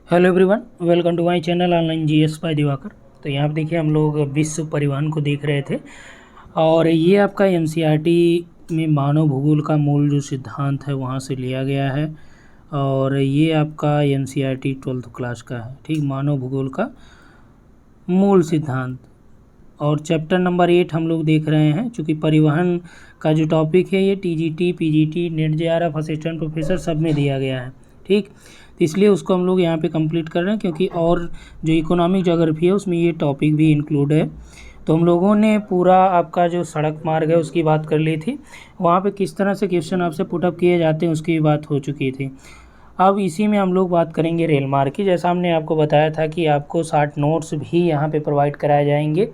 Hello everyone, welcome to my channel online GS by Divakar. तो यहाँ पे देखिए हम लोग विश्व परिवहन को देख रहे थे और ये आपका एनसीईआरटी में मानव भूगोल का मूल जो सिद्धांत है वहाँ से लिया गया है। और ये आपका एनसीईआरटी 12th क्लास का है, ठीक, मानव भूगोल का मूल सिद्धांत। और चैप्टर नंबर 8 हम लोग देख रहे हैं। चूँकि परिवहन का जो टॉपिक है ये TGT, PGT, net JRF, assistant professor सब में दिया गया है, ठीक। तो इसलिए उसको हम लोग यहाँ पे कंप्लीट कर रहे हैं, क्योंकि और जो इकोनॉमिक ज्योग्राफी है उसमें ये टॉपिक भी इंक्लूड है। तो हम लोगों ने पूरा आपका जो सड़क मार्ग है उसकी बात कर ली थी, वहाँ पे किस तरह से क्वेश्चन आपसे पुटअप किए जाते हैं उसकी भी बात हो चुकी थी। अब इसी में हम लोग बात करेंगे रेल मार्ग की। जैसा हमने आपको बताया था कि आपको 60 नोट्स भी यहाँ पे प्रोवाइड कराए जाएंगे,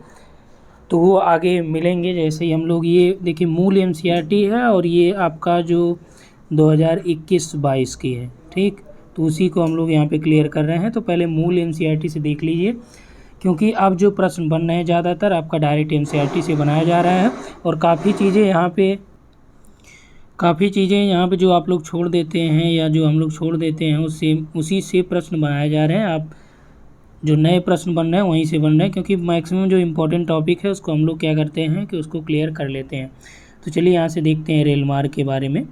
तो वो आगे मिलेंगे। जैसे ही हम लोग ये देखिए मूल एनसीईआरटी है और ये आपका जो 2021-22 की है, ठीक। तो उसी को हम लोग यहाँ पे क्लियर कर रहे हैं। तो पहले मूल एनसीईआरटी से देख लीजिए, क्योंकि अब जो प्रश्न बन रहे हैं ज़्यादातर आपका डायरेक्ट एनसीईआरटी से बनाया जा रहा है। और काफ़ी चीज़ें यहाँ पे जो आप लोग छोड़ देते हैं या जो हम लोग छोड़ देते हैं उससे उसी से प्रश्न बनाए जा रहे हैं। आप जो नए प्रश्न बन रहे हैं वहीं से बन रहे हैं, क्योंकि मैक्सिमम जो इम्पोर्टेंट टॉपिक है उसको हम लोग क्या करते हैं कि उसको क्लियर कर लेते हैं। तो चलिए यहाँ से देखते हैं रेल मार्ग के बारे में।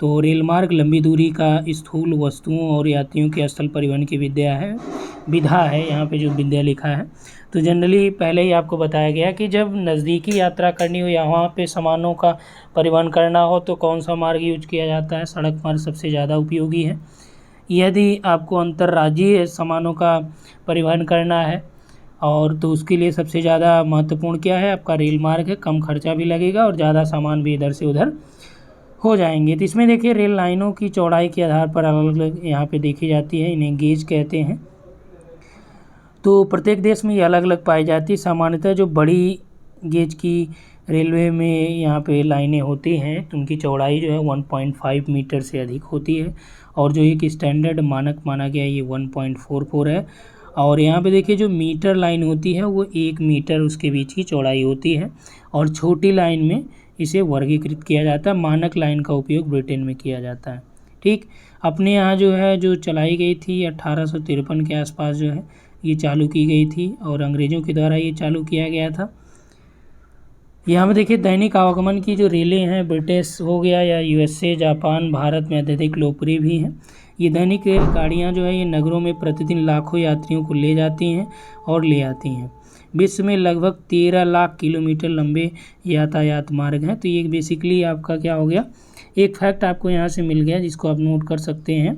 तो रेल मार्ग लंबी दूरी का स्थूल वस्तुओं और यात्रियों के स्थल परिवहन की विधा है। यहाँ पे जो विद्या लिखा है, तो जनरली पहले ही आपको बताया गया कि जब नज़दीकी यात्रा करनी हो या वहाँ पे सामानों का परिवहन करना हो तो कौन सा मार्ग यूज किया जाता है, सड़क मार्ग सबसे ज़्यादा उपयोगी है। यदि आपको अंतर्राज्यीय सामानों का परिवहन करना है और तो उसके लिए सबसे ज़्यादा महत्वपूर्ण क्या है, आपका रेल मार्ग है। कम खर्चा भी लगेगा और ज़्यादा सामान भी इधर से उधर हो जाएंगे। तो इसमें देखिए रेल लाइनों की चौड़ाई के आधार पर अलग अलग यहाँ पे देखी जाती है, इन्हें गेज कहते हैं। तो प्रत्येक देश में ये अलग अलग पाई जाती है। सामान्यतः जो बड़ी गेज की रेलवे में यहाँ पे लाइनें होती हैं तो उनकी चौड़ाई जो है 1.5 मीटर से अधिक होती है। और जो एक स्टैंडर्ड मानक माना गया ये 1.44 है। और यहाँ पे देखिए जो मीटर लाइन होती है वो 1 मीटर उसके बीच की चौड़ाई होती है। और छोटी लाइन में इसे वर्गीकृत किया जाता है। मानक लाइन का उपयोग ब्रिटेन में किया जाता है, ठीक। अपने यहाँ जो है जो चलाई गई थी 1853 के आसपास जो है ये चालू की गई थी और अंग्रेज़ों के द्वारा ये चालू किया गया था। यहाँ पे देखिए दैनिक आवागमन की जो रेलें हैं ब्रिटिश हो गया या यूएसए, जापान, भारत में अत्यधिक लोकप्रिय भी हैं। ये दैनिक रेल गाड़ियाँ जो है ये नगरों में प्रतिदिन लाखों यात्रियों को ले जाती हैं और ले आती हैं। विश्व में लगभग 13 लाख किलोमीटर लंबे यातायात मार्ग हैं। तो ये बेसिकली आपका क्या हो गया, एक फैक्ट आपको यहाँ से मिल गया जिसको आप नोट कर सकते हैं,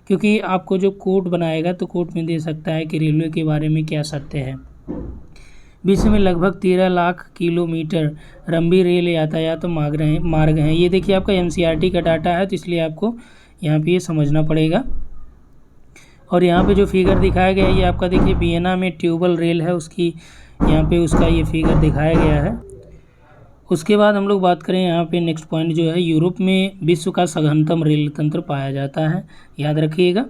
क्योंकि आपको जो कोड बनाएगा तो कोड में दे सकता है कि रेलवे के बारे में क्या सत्य है। विश्व में लगभग 13 लाख किलोमीटर लंबी रेल यातायात मार्ग हैं। ये देखिए आपका एनसीईआरटी का डाटा है, तो इसलिए आपको यहाँ पे ये समझना पड़ेगा। और यहाँ पे जो फिगर दिखाया गया है ये आपका देखिए वियना में ट्यूबल रेल है, उसकी यहाँ पे उसका ये फिगर दिखाया गया है। उसके बाद हम लोग बात करें यहाँ पे नेक्स्ट पॉइंट जो है, यूरोप में विश्व का सघनतम रेल तंत्र पाया जाता है, याद रखिएगा,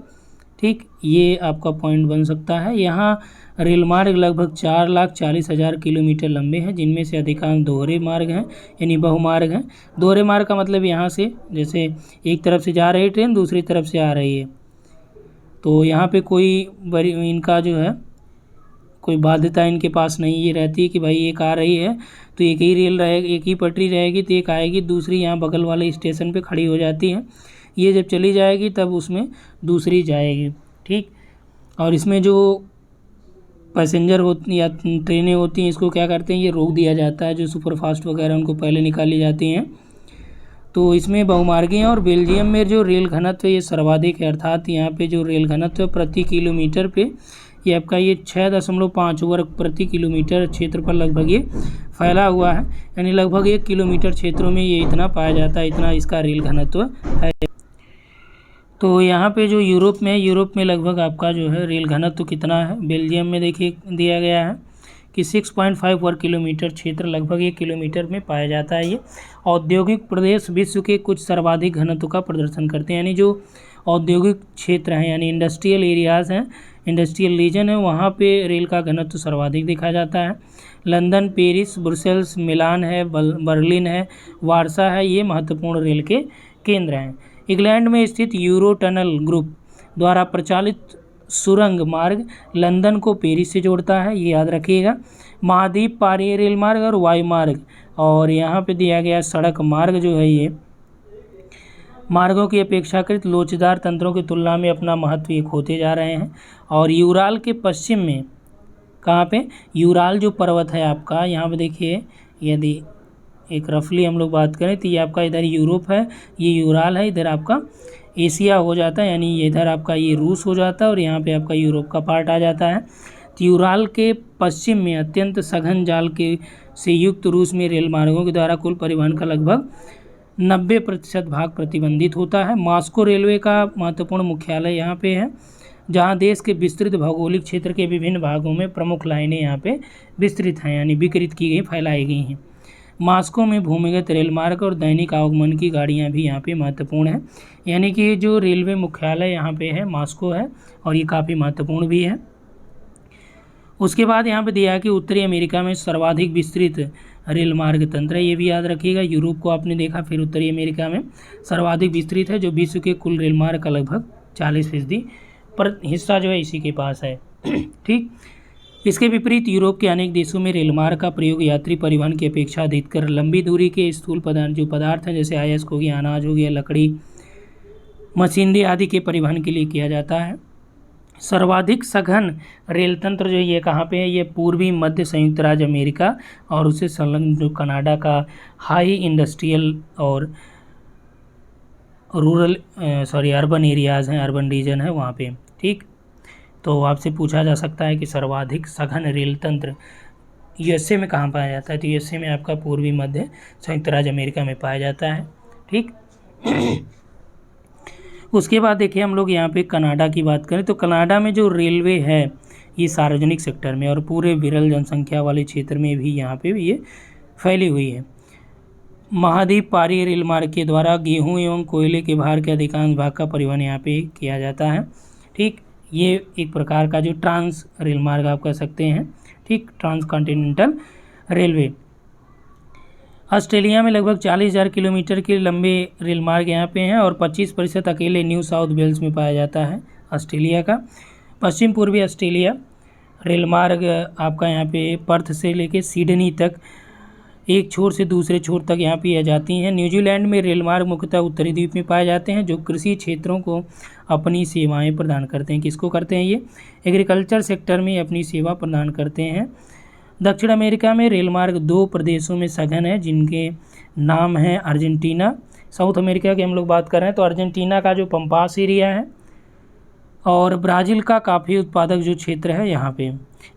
ठीक। ये आपका पॉइंट बन सकता है। यहाँ रेल मार्ग लगभग 4,40,000 किलोमीटर लंबे हैं, जिनमें से अधिकांश दोहरे मार्ग हैं यानी बहुमार्ग हैं। दोहरे मार्ग का मतलब यहाँ से जैसे एक तरफ से जा रही ट्रेन दूसरी तरफ से आ रही है, तो यहाँ पे कोई बड़ी इनका जो है कोई बाध्यता इनके पास नहीं ये रहती है कि भाई एक आ रही है तो एक ही रेल रहेगी, एक ही पटरी रहेगी, तो एक आएगी दूसरी यहाँ बगल वाले स्टेशन पे खड़ी हो जाती है। ये जब चली जाएगी तब उसमें दूसरी जाएगी, ठीक। और इसमें जो पैसेंजर होती या ट्रेनें होती हैं इसको क्या करते हैं, ये रोक दिया जाता है। जो सुपरफास्ट वगैरह उनको पहले निकाली जाती हैं। तो इसमें बहुमार्गी हैं। और बेल्जियम में जो रेल घनत्व ये सर्वाधिक है, अर्थात यहाँ पे जो रेल घनत्व प्रति किलोमीटर पे ये आपका ये 6.5 वर्ग प्रति किलोमीटर क्षेत्र पर लगभग ये फैला हुआ है, यानी लगभग 1 किलोमीटर क्षेत्रों में ये इतना पाया जाता है, इतना इसका रेल घनत्व है। तो यहाँ पे जो यूरोप में लगभग आपका जो है रेल घनत्व कितना है, बेल्जियम में देखिए दिया गया है कि 6.5 वर्ग किलोमीटर क्षेत्र लगभग 1 किलोमीटर में पाया जाता है। ये औद्योगिक प्रदेश विश्व के कुछ सर्वाधिक घनत्व का प्रदर्शन करते हैं, यानी जो औद्योगिक क्षेत्र हैं यानी इंडस्ट्रियल एरियाज़ हैं, इंडस्ट्रियल रीजन है, वहाँ पे रेल का घनत्व सर्वाधिक देखा जाता है। लंदन, पेरिस, ब्रुसेल्स, मिलान है, बर्लिन है, वारसा है, ये महत्वपूर्ण रेल के केंद्र हैं। इंग्लैंड में स्थित यूरो टनल ग्रुप द्वारा प्रचालित सुरंग मार्ग लंदन को पेरिस से जोड़ता है, ये याद रखिएगा। महाद्वीप पारीय रेल मार्ग और वायु मार्ग, और यहाँ पे दिया गया सड़क मार्ग जो है ये मार्गों की अपेक्षाकृत लोचदार तंत्रों की तुलना में अपना महत्व ये खोते जा रहे हैं। और यूराल के पश्चिम में कहाँ पे, यूराल जो पर्वत है आपका, यहाँ पे देखिए, यदि एक रफली हम लोग बात करें तो ये आपका इधर यूरोप है, ये यूराल है, इधर आपका एशिया हो जाता है, यानी ये इधर आपका ये रूस हो जाता है और यहाँ पे आपका यूरोप का पार्ट आ जाता है। तो यूराल के पश्चिम में अत्यंत सघन जाल के से युक्त रूस में रेल मार्गों के द्वारा कुल परिवहन का लगभग 90% भाग प्रतिबंधित होता है। मॉस्को रेलवे का महत्वपूर्ण मुख्यालय यहाँ पे है, जहाँ देश के विस्तृत भौगोलिक क्षेत्र के विभिन्न भागों में प्रमुख लाइनें यहाँ पे विस्तृत हैं, यानी विकृत की गई, फैलाई गई हैं। मॉस्को में भूमिगत रेल मार्ग और दैनिक आवागमन की गाड़ियाँ भी यहाँ पे महत्वपूर्ण हैं, यानी कि जो रेलवे मुख्यालय यहाँ पे है मॉस्को है, और ये काफ़ी महत्वपूर्ण भी है। उसके बाद यहाँ पे दिया है कि उत्तरी अमेरिका में सर्वाधिक विस्तृत रेल मार्ग तंत्र है, ये भी याद रखिएगा। यूरोप को आपने देखा, फिर उत्तरी अमेरिका में सर्वाधिक विस्तृत है, जो विश्व के कुल रेल मार्ग का लगभग 40% पर हिस्सा जो है इसी के पास है। ठीक, इसके विपरीत यूरोप के अनेक देशों में रेल मार्ग का प्रयोग यात्री परिवहन की अपेक्षा अधिकतर लंबी दूरी के स्थूल पदार्थ हैं, जैसे अयस्क हो गया, अनाज हो गया, लकड़ी, मशीनरी आदि के परिवहन के लिए किया जाता है। सर्वाधिक सघन रेल तंत्र जो ये कहाँ पे है, ये पूर्वी मध्य संयुक्त राज्य अमेरिका और उससे संलग्न जो कनाडा का हाई इंडस्ट्रियल और अर्बन एरियाज़ हैं, अर्बन रीजन है वहाँ पे। ठीक, तो आपसे पूछा जा सकता है कि सर्वाधिक सघन रेल तंत्र यूएसए में कहाँ पाया जाता है, तो यूएसए में आपका पूर्वी मध्य संयुक्त राज्य अमेरिका में पाया जाता है। ठीक, उसके बाद देखिए हम लोग यहाँ पे कनाडा की बात करें तो कनाडा में जो रेलवे है ये सार्वजनिक सेक्टर में और पूरे विरल जनसंख्या वाले क्षेत्र में भी यहाँ पे ये फैली हुई है। महाद्वीप पारीय रेल मार्ग के द्वारा गेहूं एवं कोयले के भार के अधिकांश भाग का परिवहन यहाँ पे किया जाता है। ठीक, ये एक प्रकार का जो ट्रांस रेल मार्ग आप कह सकते हैं। ठीक, ट्रांस कॉन्टिनेंटल रेलवे। ऑस्ट्रेलिया में लगभग 40,000 किलोमीटर के लंबे रेल मार्ग यहाँ पे हैं और 25% अकेले न्यू साउथ वेल्स में पाया जाता है ऑस्ट्रेलिया का। पश्चिम पूर्वी ऑस्ट्रेलिया रेल मार्ग आपका यहाँ पे पर्थ से लेके सिडनी तक एक छोर से दूसरे छोर तक यहाँ पे जाती हैं। न्यूजीलैंड में रेल मार्ग मुख्यतः उत्तरी द्वीप में पाए जाते हैं, जो कृषि क्षेत्रों को अपनी सेवाएं प्रदान करते हैं। किसको करते हैं ये? एग्रीकल्चर सेक्टर में अपनी सेवा प्रदान करते हैं। दक्षिण अमेरिका में रेल मार्ग 2 प्रदेशों में सघन है, जिनके नाम हैं अर्जेंटीना। साउथ अमेरिका की हम लोग बात कर रहे हैं तो अर्जेंटीना का जो पंपास एरिया है और ब्राज़ील का काफ़ी उत्पादक जो क्षेत्र है यहाँ पे,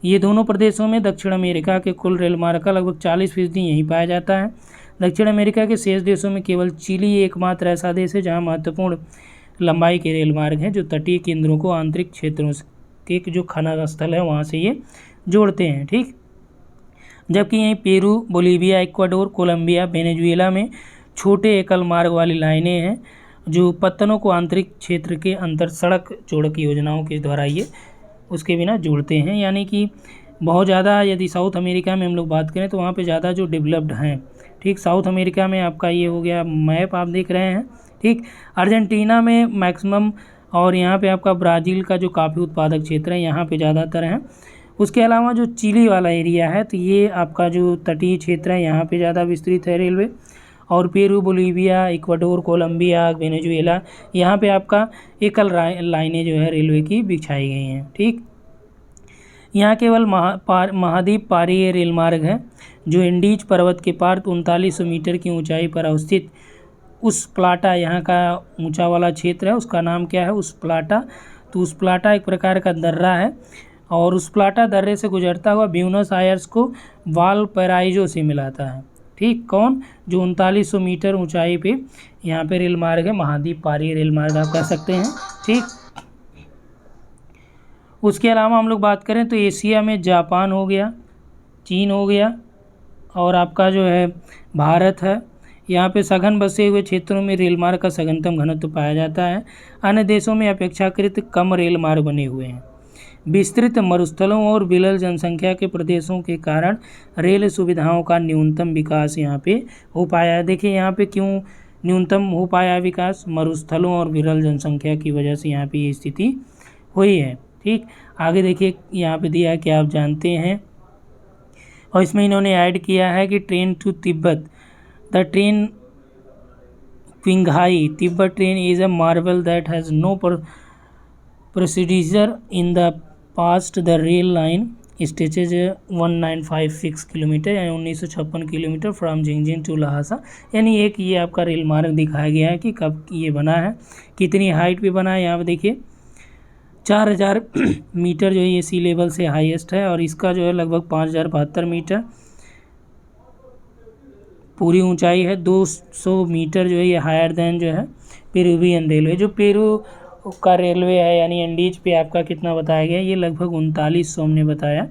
ये दोनों प्रदेशों में दक्षिण अमेरिका के कुल रेल मार्ग का लगभग 40% यहीं पाया जाता है। दक्षिण अमेरिका के शेष देशों में केवल चिली एकमात्र ऐसा देश है जहाँ महत्वपूर्ण लंबाई के रेल मार्ग हैं, जो तटीय केंद्रों को आंतरिक क्षेत्रों के जो खनन स्थल है वहाँ से ये जोड़ते हैं। ठीक, जबकि यहीं Peru, Bolivia, Ecuador, Colombia, Venezuela में छोटे एकल मार्ग वाली लाइनें हैं, जो पत्तनों को आंतरिक क्षेत्र के अंतर सड़क जोड़क योजनाओं के द्वारा ये उसके बिना जोड़ते हैं। यानी कि बहुत ज़्यादा यदि साउथ अमेरिका में हम लोग बात करें तो वहाँ पे ज़्यादा जो डेवलप्ड हैं। ठीक, साउथ अमेरिका में आपका ये हो गया मैप आप देख रहे हैं। ठीक, अर्जेंटीना में मैक्सिमम और यहाँ पे आपका ब्राज़ील का जो काफ़ी उत्पादक क्षेत्र है यहाँ पे ज़्यादातर हैं। उसके अलावा जो चिली वाला एरिया है तो ये आपका जो तटीय क्षेत्र है यहाँ पे ज़्यादा विस्तृत है रेलवे, और Peru, Bolivia, Ecuador, Colombia, Venezuela यहाँ पे आपका एकल लाइनें जो है रेलवे की बिछाई गई हैं। ठीक, यहाँ केवल महाद्वीप पारीय रेल मार्ग है, जो इंडीज पर्वत के पार 3900 मीटर की ऊंचाई पर अवस्थित उस प्लाटा यहाँ का ऊंचा वाला क्षेत्र है, उसका नाम क्या है? उस प्लाटा। तो उस प्लाटा एक प्रकार का दर्रा है और उस प्लाटा दर्रे से गुजरता हुआ ब्यूनस आयर्स को वालपराइजो से मिलाता है। ठीक, कौन? जो 3900 मीटर ऊंचाई पे यहाँ पे रेल मार्ग है, महाद्वीप पारीय रेल मार्ग आप कह सकते हैं। ठीक, उसके अलावा हम लोग बात करें तो एशिया में जापान हो गया, चीन हो गया और आपका जो है भारत है। यहाँ पे सघन बसे हुए क्षेत्रों में रेल मार्ग का सघनतम घनत्व पाया जाता है। अन्य देशों में अपेक्षाकृत कम रेल मार्ग बने हुए हैं। विस्तृत मरुस्थलों और विरल जनसंख्या के प्रदेशों के कारण रेल सुविधाओं का न्यूनतम विकास यहाँ पे हो पाया है। देखिए यहाँ पे क्यों न्यूनतम हो पाया विकास? मरुस्थलों और विरल जनसंख्या की वजह से यहाँ पे ये स्थिति हुई है। ठीक, आगे देखिए यहाँ पे दिया है कि आप जानते हैं, और इसमें इन्होंने ऐड किया है कि train to Tibet, the train Qinghai Tibet train is a marvel that has no procedure in the past, the rail line stretches 1956 kilometre यानी 1956 kilometre from Xining to Lhasa. यानी एक ये आपका रेल मार्ग दिखाया गया है कि कब ये बना है, कितनी हाइट पे बना है। यहाँ पे देखिए 4000 मीटर जो है ये सी लेवल से हाईएस्ट है, और इसका जो है लगभग 5072 मीटर पूरी ऊंचाई है। 200 मीटर जो है ये हायर देन जो है पेरुवियन रेलवे, जो पेरू का रेलवे है यानी एंडीज पे आपका कितना बताया गया, ये लगभग 3900 हमने बताया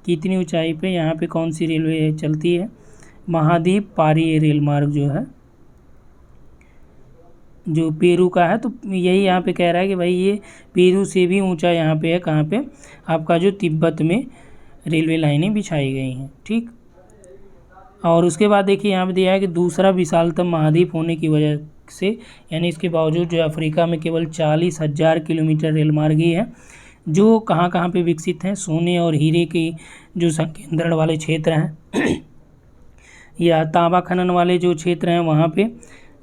कि इतनी ऊंचाई पे यहाँ पे कौन सी रेलवे चलती है, महाद्वीप पारी रेल मार्ग जो है जो पेरू का है। तो यही यहाँ पे कह रहा है कि भाई ये पेरू से भी ऊंचा यहाँ पे है, कहाँ पे, आपका जो तिब्बत में रेलवे लाइनें बिछाई गई हैं। ठीक, और उसके बाद देखिए यहाँ पे दिया है कि दूसरा विशालतम महाद्वीप होने की वजह से, यानी इसके बावजूद जो अफ्रीका में केवल 40,000 किलोमीटर रेल मार्ग ही है, जो कहाँ कहाँ पे विकसित हैं, सोने और हीरे की जो संकेंद्रण वाले क्षेत्र हैं या तांबा खनन वाले जो क्षेत्र हैं वहाँ पे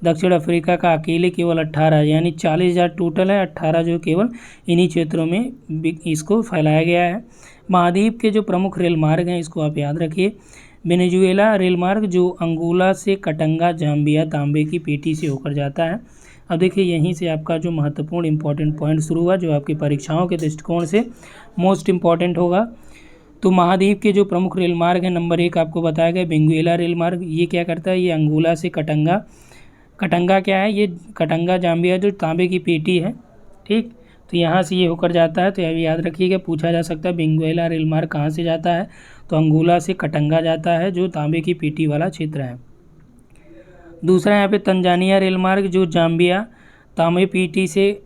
दक्षिण अफ्रीका का अकेले केवल 18, यानी 40,000 टोटल है, 18 जो केवल इन्हीं क्षेत्रों में इसको फैलाया गया है। महाद्वीप के जो प्रमुख रेल मार्ग हैं इसको आप याद रखिए। वेनेजुएला रेल मार्ग जो अंगोला से कटंगा जाम्बिया तांबे की पेटी से होकर जाता है। अब देखिए यहीं से आपका जो महत्वपूर्ण इंपॉर्टेंट पॉइंट शुरू हुआ, जो आपकी परीक्षाओं के दृष्टिकोण से मोस्ट इम्पॉर्टेंट होगा। तो महाद्वीप के जो प्रमुख रेल मार्ग हैं, नंबर 1 आपको बताया गया वेनेजुएला रेल मार्ग। ये क्या करता है, ये अंगोला से कटंगा, कटंगा क्या है, ये कटंगा जाम्बिया जो तांबे की पेटी है। ठीक, तो यहाँ से ये होकर जाता है, तो अभी याद रखिएगा, पूछा जा सकता है वेनेजुएला रेल मार्ग कहाँ से जाता है, तो अंगोला से कटंगा जाता है जो तांबे की पेटी वाला क्षेत्र है। दूसरा यहाँ पे तंजानिया रेल मार्ग जो जाम्बिया तांबे पेटी से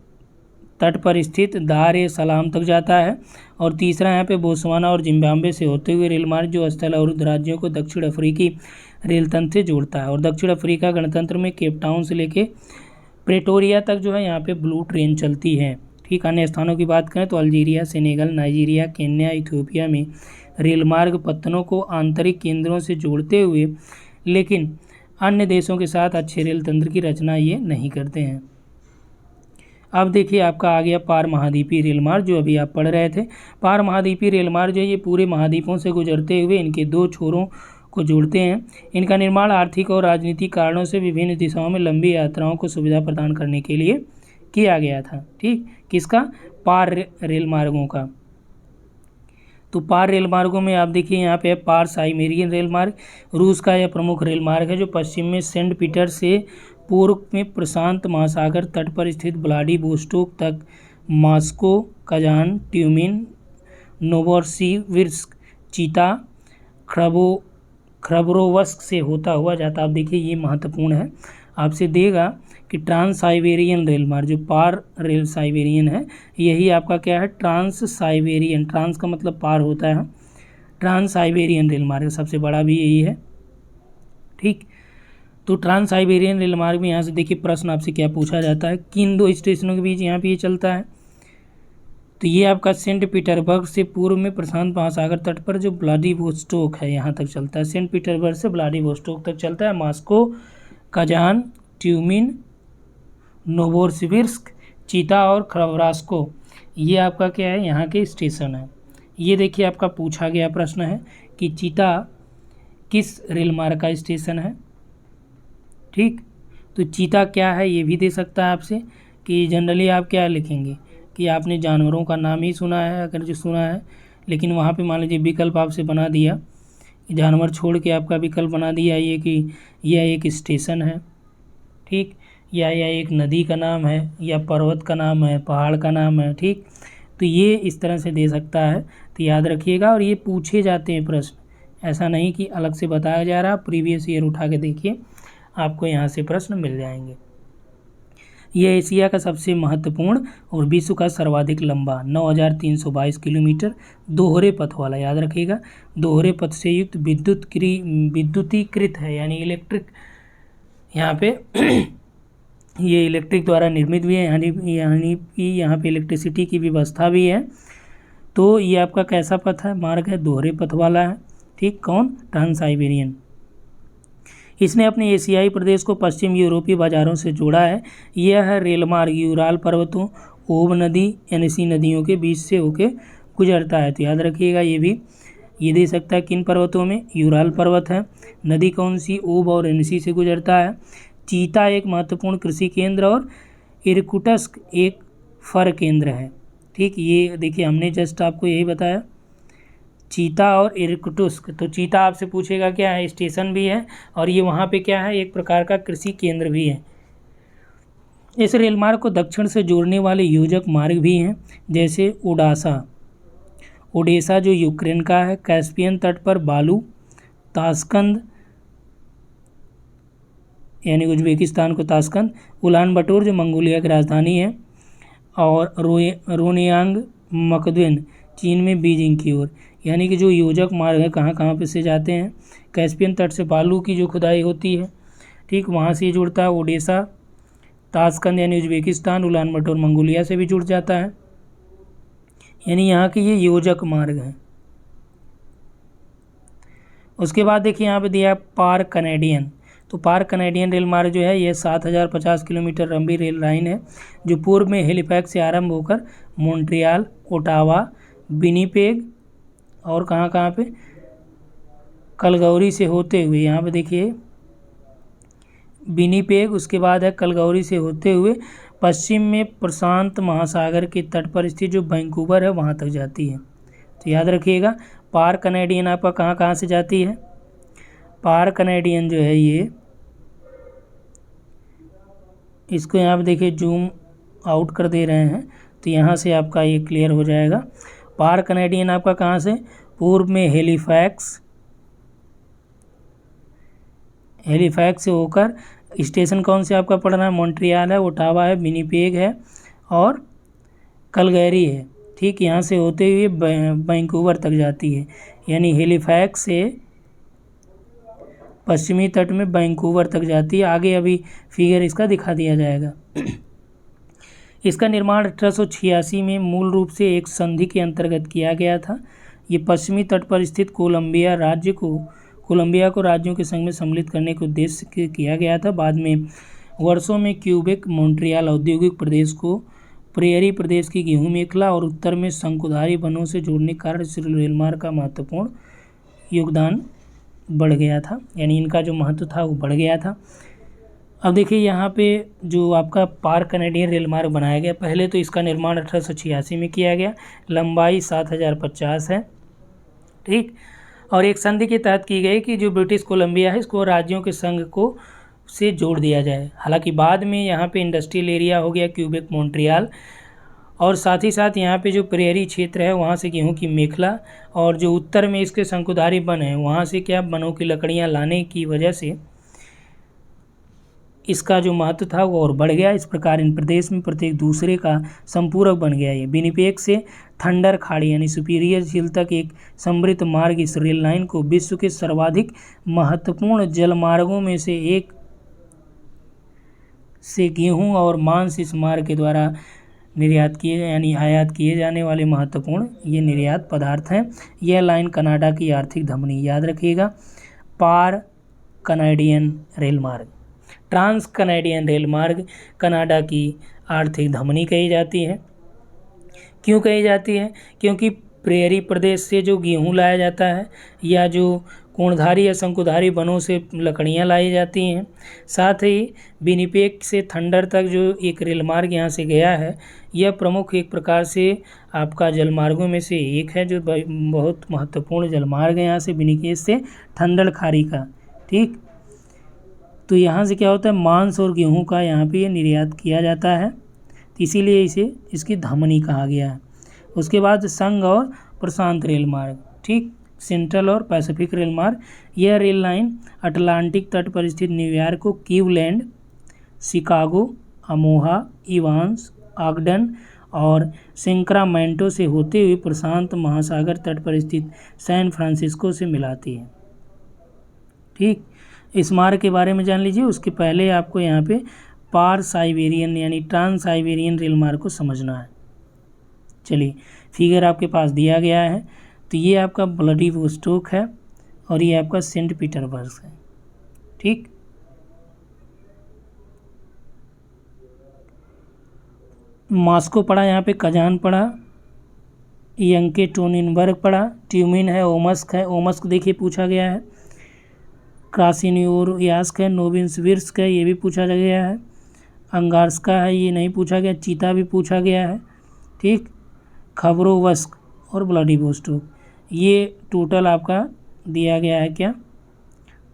तट पर स्थित दार ए सलाम तक जाता है। और तीसरा यहाँ पे बोत्सवाना और जिम्बाब्वे से होते हुए रेल मार्ग जो स्थल और राज्यों को दक्षिण अफ्रीकी रेल तंत्र से जोड़ता है। और दक्षिण अफ्रीका गणतंत्र में केप टाउन से लेके प्रेटोरिया तक जो है यहाँ पे ब्लू ट्रेन चलती है। ठीक, अन्य स्थानों की बात करें तो Algeria, Senegal, Nigeria, Kenya, Ethiopia में रेल मार्ग पत्तनों को आंतरिक केंद्रों से जोड़ते हुए, लेकिन अन्य देशों के साथ अच्छे रेल तंत्र की रचना ये नहीं करते हैं। अब देखिए आपका आ गया पार महाद्वीपीय रेल मार्ग, जो अभी आप पढ़ रहे थे। पार महाद्वीपीय रेल मार्ग जो है ये पूरे महाद्वीपों से गुजरते हुए इनके 2 छोरों को जोड़ते हैं। इनका निर्माण आर्थिक और राजनीतिक कारणों से विभिन्न दिशाओं में लंबी यात्राओं को सुविधा प्रदान करने के लिए किया गया था। ठीक, किसका, पार रेल मार्गों का। तो पार रेल मार्गों में आप देखिए यहाँ पे पार साइबेरियन रेल मार्ग, रूस का यह प्रमुख रेल मार्ग है जो पश्चिम में सेंट पीटर से पूर्व में प्रशांत महासागर तट पर स्थित व्लादिवोस्टोक तक मॉस्को, कजान, ट्यूमिन, नोवोसिबिर्स्क, चीता, खबरोवस्क से होता हुआ जाता। आप देखिए ये महत्वपूर्ण है, आपसे देगा कि ट्रांस साइबेरियन रेल मार्ग जो पार रेल साइबेरियन है, यही आपका क्या है, ट्रांस साइबेरियन, ट्रांस का मतलब पार होता है, ट्रांस साइबेरियन रेल मार्ग सबसे बड़ा भी यही है। ठीक, तो ट्रांस साइबेरियन रेल मार्ग में यहाँ से देखिए प्रश्न आपसे क्या पूछा जाता है, किन 2 स्टेशनों के बीच यहाँ पे ये चलता है, तो ये आपका सेंट पीटर्सबर्ग से पूर्व में प्रशांत महासागर तट पर जो व्लादिवोस्टोक है यहाँ तक चलता है। सेंट पीटर्सबर्ग से व्लादिवोस्टोक तक चलता है। मॉस्को, कजान, ट्यूमिन, नोवोसिबिर्स्क, चीता और खबरोवस्क, ये आपका क्या है, यहाँ के स्टेशन है। ये देखिए आपका पूछा गया प्रश्न है कि चीता किस रेल मार्ग का स्टेशन है। ठीक, तो चीता क्या है ये भी दे सकता है आपसे, कि जनरली आप क्या लिखेंगे कि आपने जानवरों का नाम ही सुना है, अगर जो सुना है, लेकिन वहाँ पे मान लीजिए विकल्प आपसे बना दिया, जानवर छोड़ के आपका विकल्प बना दिया ये कि यह एक स्टेशन है। ठीक, या यह एक नदी का नाम है, या पर्वत का नाम है, पहाड़ का नाम है। ठीक, तो ये इस तरह से दे सकता है, तो याद रखिएगा। और ये पूछे जाते हैं प्रश्न, ऐसा नहीं कि अलग से बताया जा रहा। प्रीवियस ईयर उठा के देखिए, आपको यहाँ से प्रश्न मिल जाएंगे। यह एशिया का सबसे महत्वपूर्ण और विश्व का सर्वाधिक लंबा 9,322 किलोमीटर दोहरे पथ वाला, याद रखिएगा, दोहरे पथ से युक्त विद्युतीकृत है, यानी इलेक्ट्रिक, यहाँ पे ये इलेक्ट्रिक द्वारा निर्मित भी है, यानी कि यहाँ पे इलेक्ट्रिसिटी की व्यवस्था भी है। तो ये आपका कैसा पथ है, मार्ग है, दोहरे पथ वाला है। ठीक, कौन, ट्रांस साइबेरियन। इसने अपने एशियाई प्रदेश को पश्चिम यूरोपीय बाजारों से जोड़ा है। यह रेल मार्ग यूराल पर्वतों, ओब नदी, एनसी नदियों के बीच से होके गुजरता है। तो याद रखिएगा ये भी, ये दे सकता है किन पर्वतों में, यूराल पर्वत है। नदी कौन सी, ओब और एनसी से गुजरता है। चीता एक महत्वपूर्ण कृषि केंद्र और इरकुटस्क एक फर केंद्र है। ठीक, ये देखिए हमने जस्ट आपको यही बताया, चीता और इरकुटस्क। तो चीता आपसे पूछेगा क्या है, स्टेशन भी है, और ये वहाँ पे क्या है, एक प्रकार का कृषि केंद्र भी है। इस रेल मार्ग को दक्षिण से जोड़ने वाले योजक मार्ग भी हैं, जैसे ओडेसा जो यूक्रेन का है, कैस्पियन तट पर बालू, ताशकंद यानी उज्बेकिस्तान को ताशकंद, उलान बटोर जो मंगोलिया की राजधानी है, और रोनियांग मकद्वेन चीन में बीजिंग की ओर। यानी कि जो योजक मार्ग है कहाँ कहाँ पे से जाते हैं, कैस्पियन तट से बालू की जो खुदाई होती है, ठीक, वहाँ से जुड़ता है। ओडेसा, ताशकंद यानी उज्बेकिस्तान, उलान बटोर मंगोलिया से भी जुड़ जाता है। यानी यहाँ के ये योजक मार्ग हैं। उसके बाद देखिए यहाँ पे दिया पार कनेडियन। तो पार कनेडियन रेल मार्ग जो है ये 7050 किलोमीटर लंबी रेल लाइन है, जो पूर्व में हैलिफैक्स से आरंभ होकर मॉन्ट्रियल, ओटावा, विनिपेग और कहाँ कहाँ पे, कलगौरी से होते हुए, यहाँ पे देखिए विनिपेग, उसके बाद है कलगौरी से होते हुए पश्चिम में प्रशांत महासागर के तट पर स्थित जो वैंकूवर है वहाँ तक जाती है। तो याद रखिएगा पार कनेडियन आपका कहाँ कहाँ से जाती है। पार कनेडियन जो है ये, इसको यहाँ पे देखिए जूम आउट कर दे रहे हैं, तो यहाँ से आपका ये क्लियर हो जाएगा। पार कनेडियन आपका कहाँ से, पूर्व में हैलिफैक्स से होकर स्टेशन कौन से आपका पड़ना है, मॉन्ट्रियल है, ओटावा है, विनिपेग है और कलगैरी है। ठीक, यहाँ से होते हुए वैंकूवर तक जाती है। यानी हैलिफैक्स से पश्चिमी तट में वैंकूवर तक जाती है। आगे अभी फिगर इसका दिखा दिया जाएगा। इसका निर्माण 1886 में मूल रूप से एक संधि के अंतर्गत किया गया था। ये पश्चिमी तट पर स्थित कोलंबिया को राज्यों के संघ में सम्मिलित करने के उद्देश्य से किया गया था। बाद में वर्षों में क्यूबेक, मॉन्ट्रियल औद्योगिक प्रदेश को प्रेयरी प्रदेश की गेहूं मेखला और उत्तर में शंकुधारी वनों से जोड़ने के कारण इस रेल मार्ग का महत्वपूर्ण योगदान बढ़ गया था। यानी इनका जो महत्व था वो बढ़ गया था। अब देखिए यहाँ पे जो आपका पार कनेडियन रेल मार्ग बनाया गया, पहले तो इसका निर्माण 1886 में किया गया, लंबाई 7050 है। ठीक, और एक संधि के तहत की गई कि जो ब्रिटिश कोलंबिया है इसको राज्यों के संघ को से जोड़ दिया जाए। हालांकि बाद में यहाँ पे इंडस्ट्रियल एरिया हो गया क्यूबेक, मॉन्ट्रियल, और साथ ही साथ यहाँ पे जो प्रेयरी क्षेत्र है वहाँ से गेहूं की मेखला, और जो उत्तर में इसके शंकुधारी वन है वहाँ से क्या वनों की लकड़ियाँ लाने की वजह से इसका जो महत्व था वो और बढ़ गया। इस प्रकार इन प्रदेश में प्रत्येक दूसरे का संपूरक बन गया। ये विनिपेग से थंडर खाड़ी यानी सुपीरियर झील तक एक समृद्ध मार्ग इस रेल लाइन को विश्व के सर्वाधिक महत्वपूर्ण जलमार्गों में से एक से गेहूं और मांस इस मार्ग के द्वारा निर्यात किए यानी आयात किए जाने वाले महत्वपूर्ण ये निर्यात पदार्थ हैं। यह लाइन कनाडा की आर्थिक धमनी, याद रखिएगा, पार कनाडियन रेल मार्ग, ट्रांस कनाडियन रेल मार्ग कनाडा की आर्थिक धमनी कही जाती है। क्यों कही जाती है? क्योंकि प्रेयरी प्रदेश से जो गेहूं लाया जाता है या जो कोणधारी या शंकुधारी वनों से लकड़ियां लाई जाती हैं, साथ ही विनिपेग से थंडर तक जो एक रेल मार्ग यहाँ से गया है, यह प्रमुख एक प्रकार से आपका जलमार्गों में से एक है जो बहुत महत्वपूर्ण जलमार्ग है यहाँ से विनिपेग से थंडर खाड़ी का। ठीक, तो यहाँ से क्या होता है, मांस और गेहूं का यहाँ पे ये निर्यात किया जाता है, इसीलिए इसे इसकी धमनी कहा गया है। उसके बाद संघ और प्रशांत रेल मार्ग, ठीक, सेंट्रल और पैसिफिक रेल मार्ग, यह रेल लाइन अटलांटिक तट पर स्थित न्यूयॉर्क को क्लीवलैंड, शिकागो, अमोहा, इवांस, आगडन और सैक्रामेंटो से होते हुए प्रशांत महासागर तट पर स्थित सैन फ्रांसिस्को से मिलाती है। ठीक, इस मार्ग के बारे में जान लीजिए। उसके पहले आपको यहाँ पे पार साइबेरियन यानी ट्रांस साइबेरियन रेल मार्ग को समझना है। चलिए फिगर आपके पास दिया गया है। तो ये आपका व्लादिवोस्तोक है और ये आपका सेंट पीटर्सबर्ग है। ठीक, मॉस्को पड़ा, यहाँ पे कजान पड़ा, येंकेटोनिनबर्ग पड़ा, ट्यूमिन है, ओमस्क है, ओमस्क देखिए पूछा गया है, क्रासिनोयार्स्क है, नोविसिबिर्स्क है, ये भी पूछा गया है, अंगार्स्का है, ये नहीं पूछा गया, चीता भी पूछा गया है। ठीक, खबरोवस्क और व्लादिवोस्तोक, ये टोटल आपका दिया गया है क्या,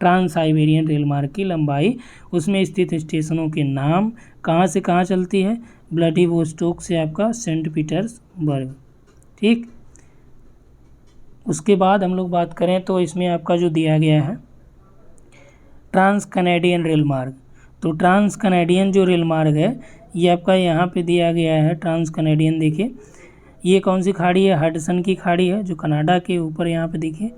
ट्रांस साइबेरियन रेल मार्ग की लंबाई, उसमें स्थित स्टेशनों के नाम, कहाँ से कहाँ चलती है, व्लादिवोस्तोक से आपका सेंट पीटर्सबर्ग। ठीक, उसके बाद हम लोग बात करें तो इसमें आपका जो दिया गया है ट्रांस कनेडियन रेल मार्ग। तो ट्रांस कनेडियन जो रेल मार्ग है ये आपका यहाँ पे दिया गया है। ट्रांस कनेडियन देखिए, ये कौन सी खाड़ी है, हडसन की खाड़ी है जो कनाडा के ऊपर यहाँ पे देखिए,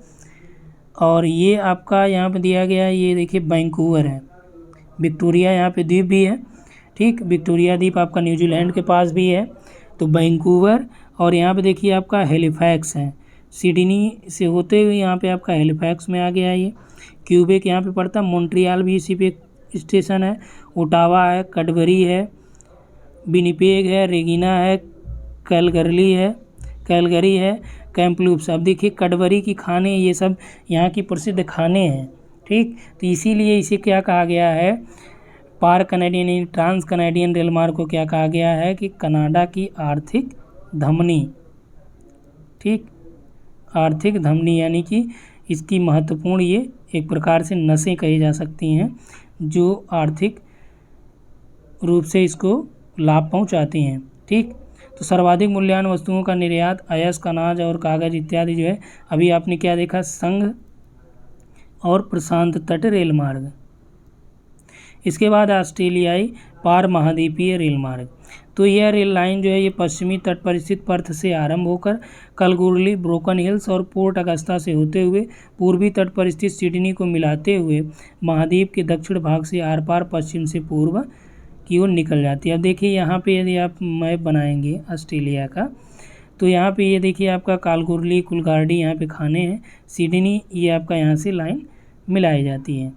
और ये आपका यहाँ पे दिया गया है, ये देखिए वैंकूवर है, विक्टोरिया यहाँ पे द्वीप भी है। ठीक, विक्टोरिया द्वीप आपका न्यूजीलैंड के पास भी है। तो वैंकूवर, और यहाँ पे देखिए आपका हैलिफैक्स है, सिडनी से होते हुए यहाँ पे आपका हैलिफैक्स में आ गया है। ये क्यूबेक यहाँ पे पड़ता है, मॉन्ट्रियल भी इसी पे स्टेशन है, ओटावा है, कैडबरी है, विनिपेग है, रेगिना है, कैलगरी है, कैम्पलूप्स। अब देखिए कैडबरी की खाने, ये सब यहाँ की प्रसिद्ध खाने हैं। ठीक, तो इसीलिए इसे क्या कहा गया है, पार कनेडियन ट्रांस कनेडियन रेल मार्ग को क्या कहा गया है कि कनाडा की आर्थिक धमनी। ठीक, आर्थिक धमनी यानी कि इसकी महत्वपूर्ण, ये एक प्रकार से नसें कही जा सकती हैं जो आर्थिक रूप से इसको लाभ पहुंचाती हैं। ठीक, तो सर्वाधिक मूल्यवान वस्तुओं का निर्यात, अयस्क, अनाज और कागज इत्यादि जो है, अभी आपने क्या देखा, संघ और प्रशांत तट रेल मार्ग। इसके बाद ऑस्ट्रेलियाई पार महाद्वीपीय रेल मार्ग। तो यह रेल लाइन जो है ये पश्चिमी तट पर स्थित पर्थ से आरंभ होकर कलगुरली, ब्रोकन हिल्स और पोर्ट अगस्ता से होते हुए पूर्वी तट पर स्थित सिडनी को मिलाते हुए महाद्वीप के दक्षिण भाग से आर पार पश्चिम से पूर्व की ओर निकल जाती है। अब देखिए यहाँ पे यदि आप मैप बनाएंगे ऑस्ट्रेलिया का, तो यहाँ पे ये देखिए आपका कालगुरली, कुलगार्डी यहाँ पे खाने हैं, सिडनी ये आपका यहाँ से लाइन मिलाई जाती है।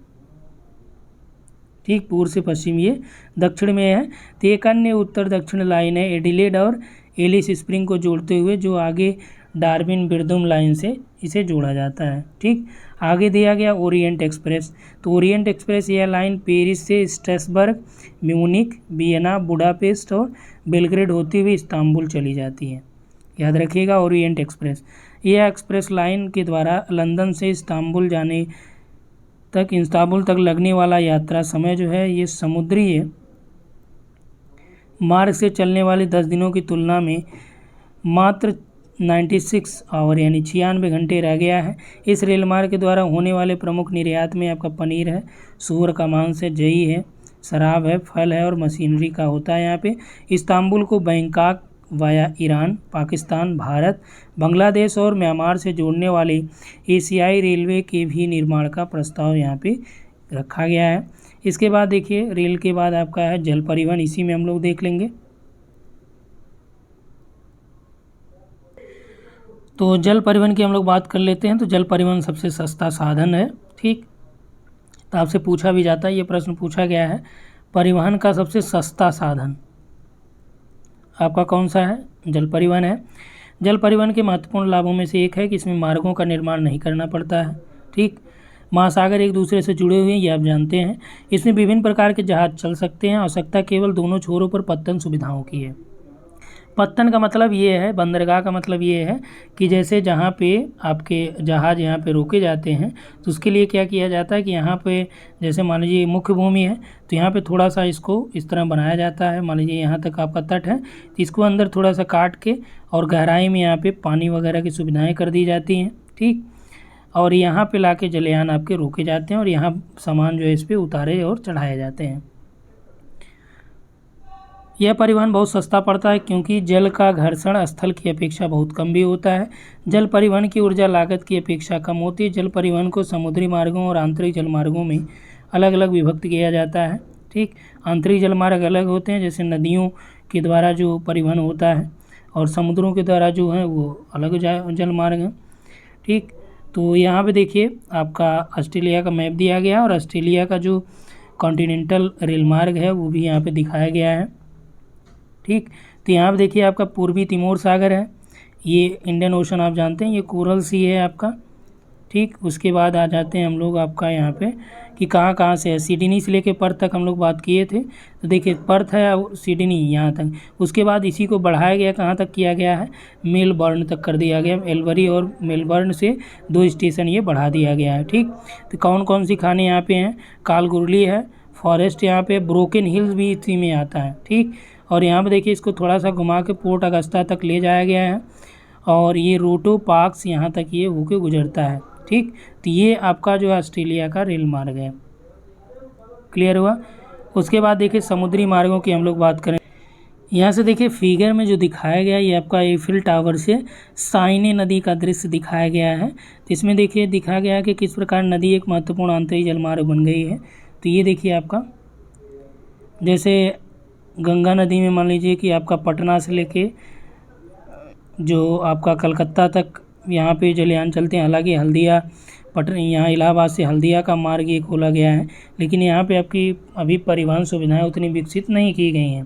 ठीक, पूर्व से पश्चिम ये दक्षिण में है। तो एक अन्य उत्तर दक्षिण लाइन है एडिलेड और एलिस स्प्रिंग को जोड़ते हुए, जो आगे डार्विन बिरदुम लाइन से इसे जोड़ा जाता है। ठीक, आगे दिया गया ओरिएंट एक्सप्रेस। तो ओरिएंट एक्सप्रेस यह लाइन पेरिस से स्ट्रेसबर्ग, म्यूनिख, वियना, बुडापेस्ट और बेलग्रेड होती हुई इस्तांबुल चली जाती है। याद रखिएगा ओरिएंट एक्सप्रेस। यह एक्सप्रेस लाइन के द्वारा लंदन से इस्तांबुल तक लगने वाला यात्रा समय जो है ये समुद्री मार्ग से चलने वाले 10 दिनों की तुलना में मात्र 96 आवर यानी 96 घंटे रह गया है। इस रेल मार्ग के द्वारा होने वाले प्रमुख निर्यात में आपका पनीर है, सूअर का मांस है, जई है, शराब है, फल है और मशीनरी का होता है। यहाँ पे इस्तांबुल को Bangkok via Iran, Pakistan, Bharat, Bangladesh और म्यांमार से जोड़ने वाले एशियाई रेलवे के भी निर्माण का प्रस्ताव यहाँ पे रखा गया है। इसके बाद देखिए रेल के बाद आपका है जल परिवहन, इसी में हम लोग देख लेंगे। तो जल परिवहन की हम लोग बात कर लेते हैं। तो जल परिवहन सबसे सस्ता साधन है। ठीक, तो आपसे पूछा भी जाता है, ये प्रश्न पूछा गया है, परिवहन का सबसे सस्ता साधन आपका कौन सा है, जल परिवहन है। जल परिवहन के महत्वपूर्ण लाभों में से एक है कि इसमें मार्गों का निर्माण नहीं करना पड़ता है। ठीक, महासागर एक दूसरे से जुड़े हुए हैं, ये आप जानते हैं। इसमें विभिन्न प्रकार के जहाज चल सकते हैं। आवश्यकता केवल दोनों छोरों पर पत्तन सुविधाओं की है। पत्तन का मतलब ये है, बंदरगाह का मतलब ये है कि जैसे जहाँ पे आपके जहाज़ यहाँ पे रोके जाते हैं तो उसके लिए क्या किया जाता है कि यहाँ पे जैसे मान लीजिए मुख्य भूमि है तो यहाँ पे थोड़ा सा इसको इस तरह बनाया जाता है। मान लीजिए यहाँ तक आपका तट है तो इसको अंदर थोड़ा सा काट के और गहराई में यहाँ पे पानी वगैरह की सुविधाएँ कर दी जाती हैं। ठीक, और यहाँ पे लाके जलयान आपके रोके जाते हैं और यहाँ सामान जो है इस पर उतारे और चढ़ाए जाते हैं। यह परिवहन बहुत सस्ता पड़ता है क्योंकि जल का घर्षण स्थल की अपेक्षा बहुत कम भी होता है। जल परिवहन की ऊर्जा लागत की अपेक्षा कम होती है। जल परिवहन को समुद्री मार्गों और आंतरिक जल मार्गों में अलग अलग विभक्त किया जाता है। ठीक, आंतरिक जल मार्ग अलग होते हैं, जैसे नदियों के द्वारा जो परिवहन होता है, और समुद्रों के द्वारा जो है वो अलग जल मार्ग हैं। ठीक, तो यहाँ पे देखिए आपका ऑस्ट्रेलिया का मैप दिया गया और ऑस्ट्रेलिया का जो कॉन्टिनेंटल रेल मार्ग है वो भी यहाँ पे दिखाया गया है। ठीक, तो यहाँ पे देखिए आपका पूर्वी तिमोर सागर है, ये इंडियन ओशन आप जानते हैं, ये कोरल सी है आपका। ठीक, उसके बाद आ जाते हैं हम लोग आपका यहाँ पे कि कहाँ कहाँ से है। सिडनी से लेके पर्थ तक हम लोग बात किए थे, तो देखिए पर्थ है और सिडनी यहाँ तक। उसके बाद इसी को बढ़ाया गया, कहाँ तक किया गया है, मेलबर्न तक कर दिया गया। एल्बरी और मेलबर्न से 2 स्टेशन ये बढ़ा दिया गया है। ठीक, तो कौन कौन सी खाने यहाँ पे हैं, कालगुरली है, फॉरेस्ट यहाँ पे, ब्रोकन हिल्स भी इसी में आता है। ठीक, और यहाँ पे देखिए इसको थोड़ा सा घुमा के पोर्ट अगस्ता तक ले जाया गया है और ये रोटो पार्क्स यहाँ तक ये होके गुजरता है। ठीक, तो ये आपका जो ऑस्ट्रेलिया का रेल मार्ग है। क्लियर हुआ। उसके बाद देखिए समुद्री मार्गों की हम लोग बात करें, यहाँ से देखिए फिगर में जो दिखाया गया ये आपका एफिल टावर से साइने नदी का दृश्य दिखाया गया है। तो इसमें देखिए दिखाया गया है कि किस प्रकार नदी एक महत्वपूर्ण आंतरिक जलमार्ग बन गई है। तो ये देखिए आपका जैसे गंगा नदी में मान लीजिए कि आपका पटना से लेके जो आपका कलकत्ता तक यहाँ पे जलयान चलते हैं। हालांकि हल्दिया यहाँ इलाहाबाद से हल्दिया का मार्ग ये खोला गया है, लेकिन यहाँ पे आपकी अभी परिवहन सुविधाएं उतनी विकसित नहीं की गई हैं।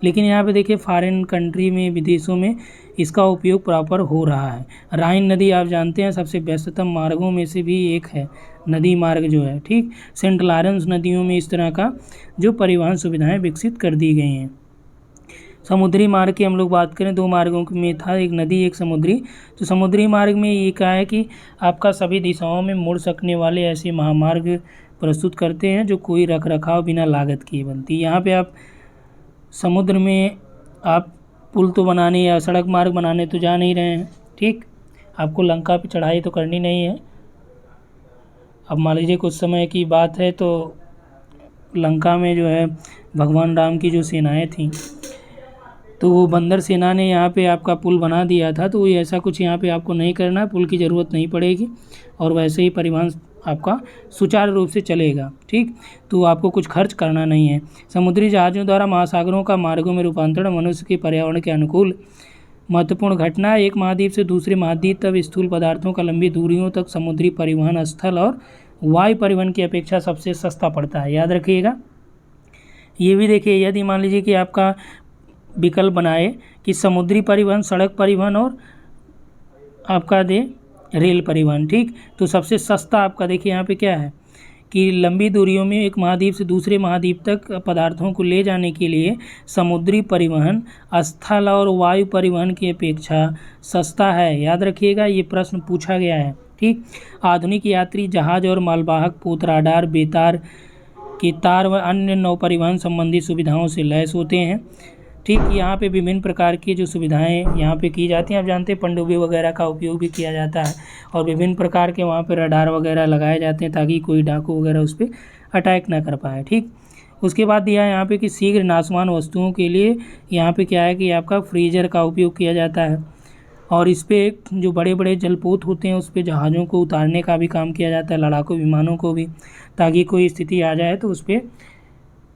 लेकिन यहाँ पे देखिए फॉरेन कंट्री में, विदेशों में इसका उपयोग प्रॉपर हो रहा है। राइन नदी आप जानते हैं सबसे व्यस्ततम मार्गों में से भी एक है, नदी मार्ग जो है। ठीक, सेंट लॉरेंस नदियों में इस तरह का जो परिवहन सुविधाएँ विकसित कर दी गई हैं। समुद्री मार्ग की हम लोग बात करें, 2 मार्गों में था, एक नदी एक समुद्री। तो समुद्री मार्ग में ये कहा है कि आपका सभी दिशाओं में मुड़ सकने वाले ऐसे महामार्ग प्रस्तुत करते हैं जो कोई रख रखाव बिना लागत किए बनती है। यहाँ पे आप समुद्र में आप पुल तो बनाने या सड़क मार्ग बनाने तो जा नहीं रहे हैं। ठीक, आपको लंका पे चढ़ाई तो करनी नहीं है। अब मान लीजिए कुछ समय की बात है तो लंका में जो है भगवान राम की जो सेनाएँ थीं, तो वो बंदर सेना ने यहाँ पे आपका पुल बना दिया था। तो ये ऐसा कुछ यहाँ पे आपको नहीं करना है, पुल की ज़रूरत नहीं पड़ेगी और वैसे ही परिवहन आपका सुचारू रूप से चलेगा। ठीक, तो आपको कुछ खर्च करना नहीं है। समुद्री जहाज़ों द्वारा महासागरों का मार्गों में रूपांतरण मनुष्य के पर्यावरण के अनुकूल महत्वपूर्ण घटना है। एक महाद्वीप से दूसरे महाद्वीप तक स्थूल पदार्थों का लंबी दूरियों तक समुद्री परिवहन स्थल और वायु परिवहन की अपेक्षा सबसे सस्ता पड़ता है, याद रखिएगा। ये भी देखिए, यदि मान लीजिए कि आपका विकल्प बनाए कि समुद्री परिवहन, सड़क परिवहन और आपका रेल परिवहन। ठीक, तो सबसे सस्ता आपका देखिए यहाँ पे क्या है कि लंबी दूरियों में एक महाद्वीप से दूसरे महाद्वीप तक पदार्थों को ले जाने के लिए समुद्री परिवहन स्थल और वायु परिवहन की अपेक्षा सस्ता है, याद रखिएगा। ये प्रश्न पूछा गया है। ठीक, आधुनिक यात्री जहाज और मालवाहक पोत राडार, बेतार के तार व अन्य नौ परिवहन संबंधी सुविधाओं से लैस होते हैं। ठीक, यहाँ पे विभिन्न प्रकार की जो सुविधाएं यहाँ पे की जाती हैं, आप जानते हैं पनडुब्बी वगैरह का उपयोग भी किया जाता है और विभिन्न प्रकार के वहाँ पे रडार वगैरह लगाए जाते हैं ताकि कोई डाकू वगैरह उस पर अटैक ना कर पाए। ठीक, उसके बाद दिया है यहाँ पे कि शीघ्र नाशवान वस्तुओं के लिए यहाँ पे क्या है कि आपका फ्रीजर का उपयोग किया जाता है और इस पर जो बड़े बड़े जलपोत होते हैं उस पर जहाज़ों को उतारने का भी काम किया जाता है, लड़ाकू विमानों को भी, ताकि कोई स्थिति आ जाए तो उस पर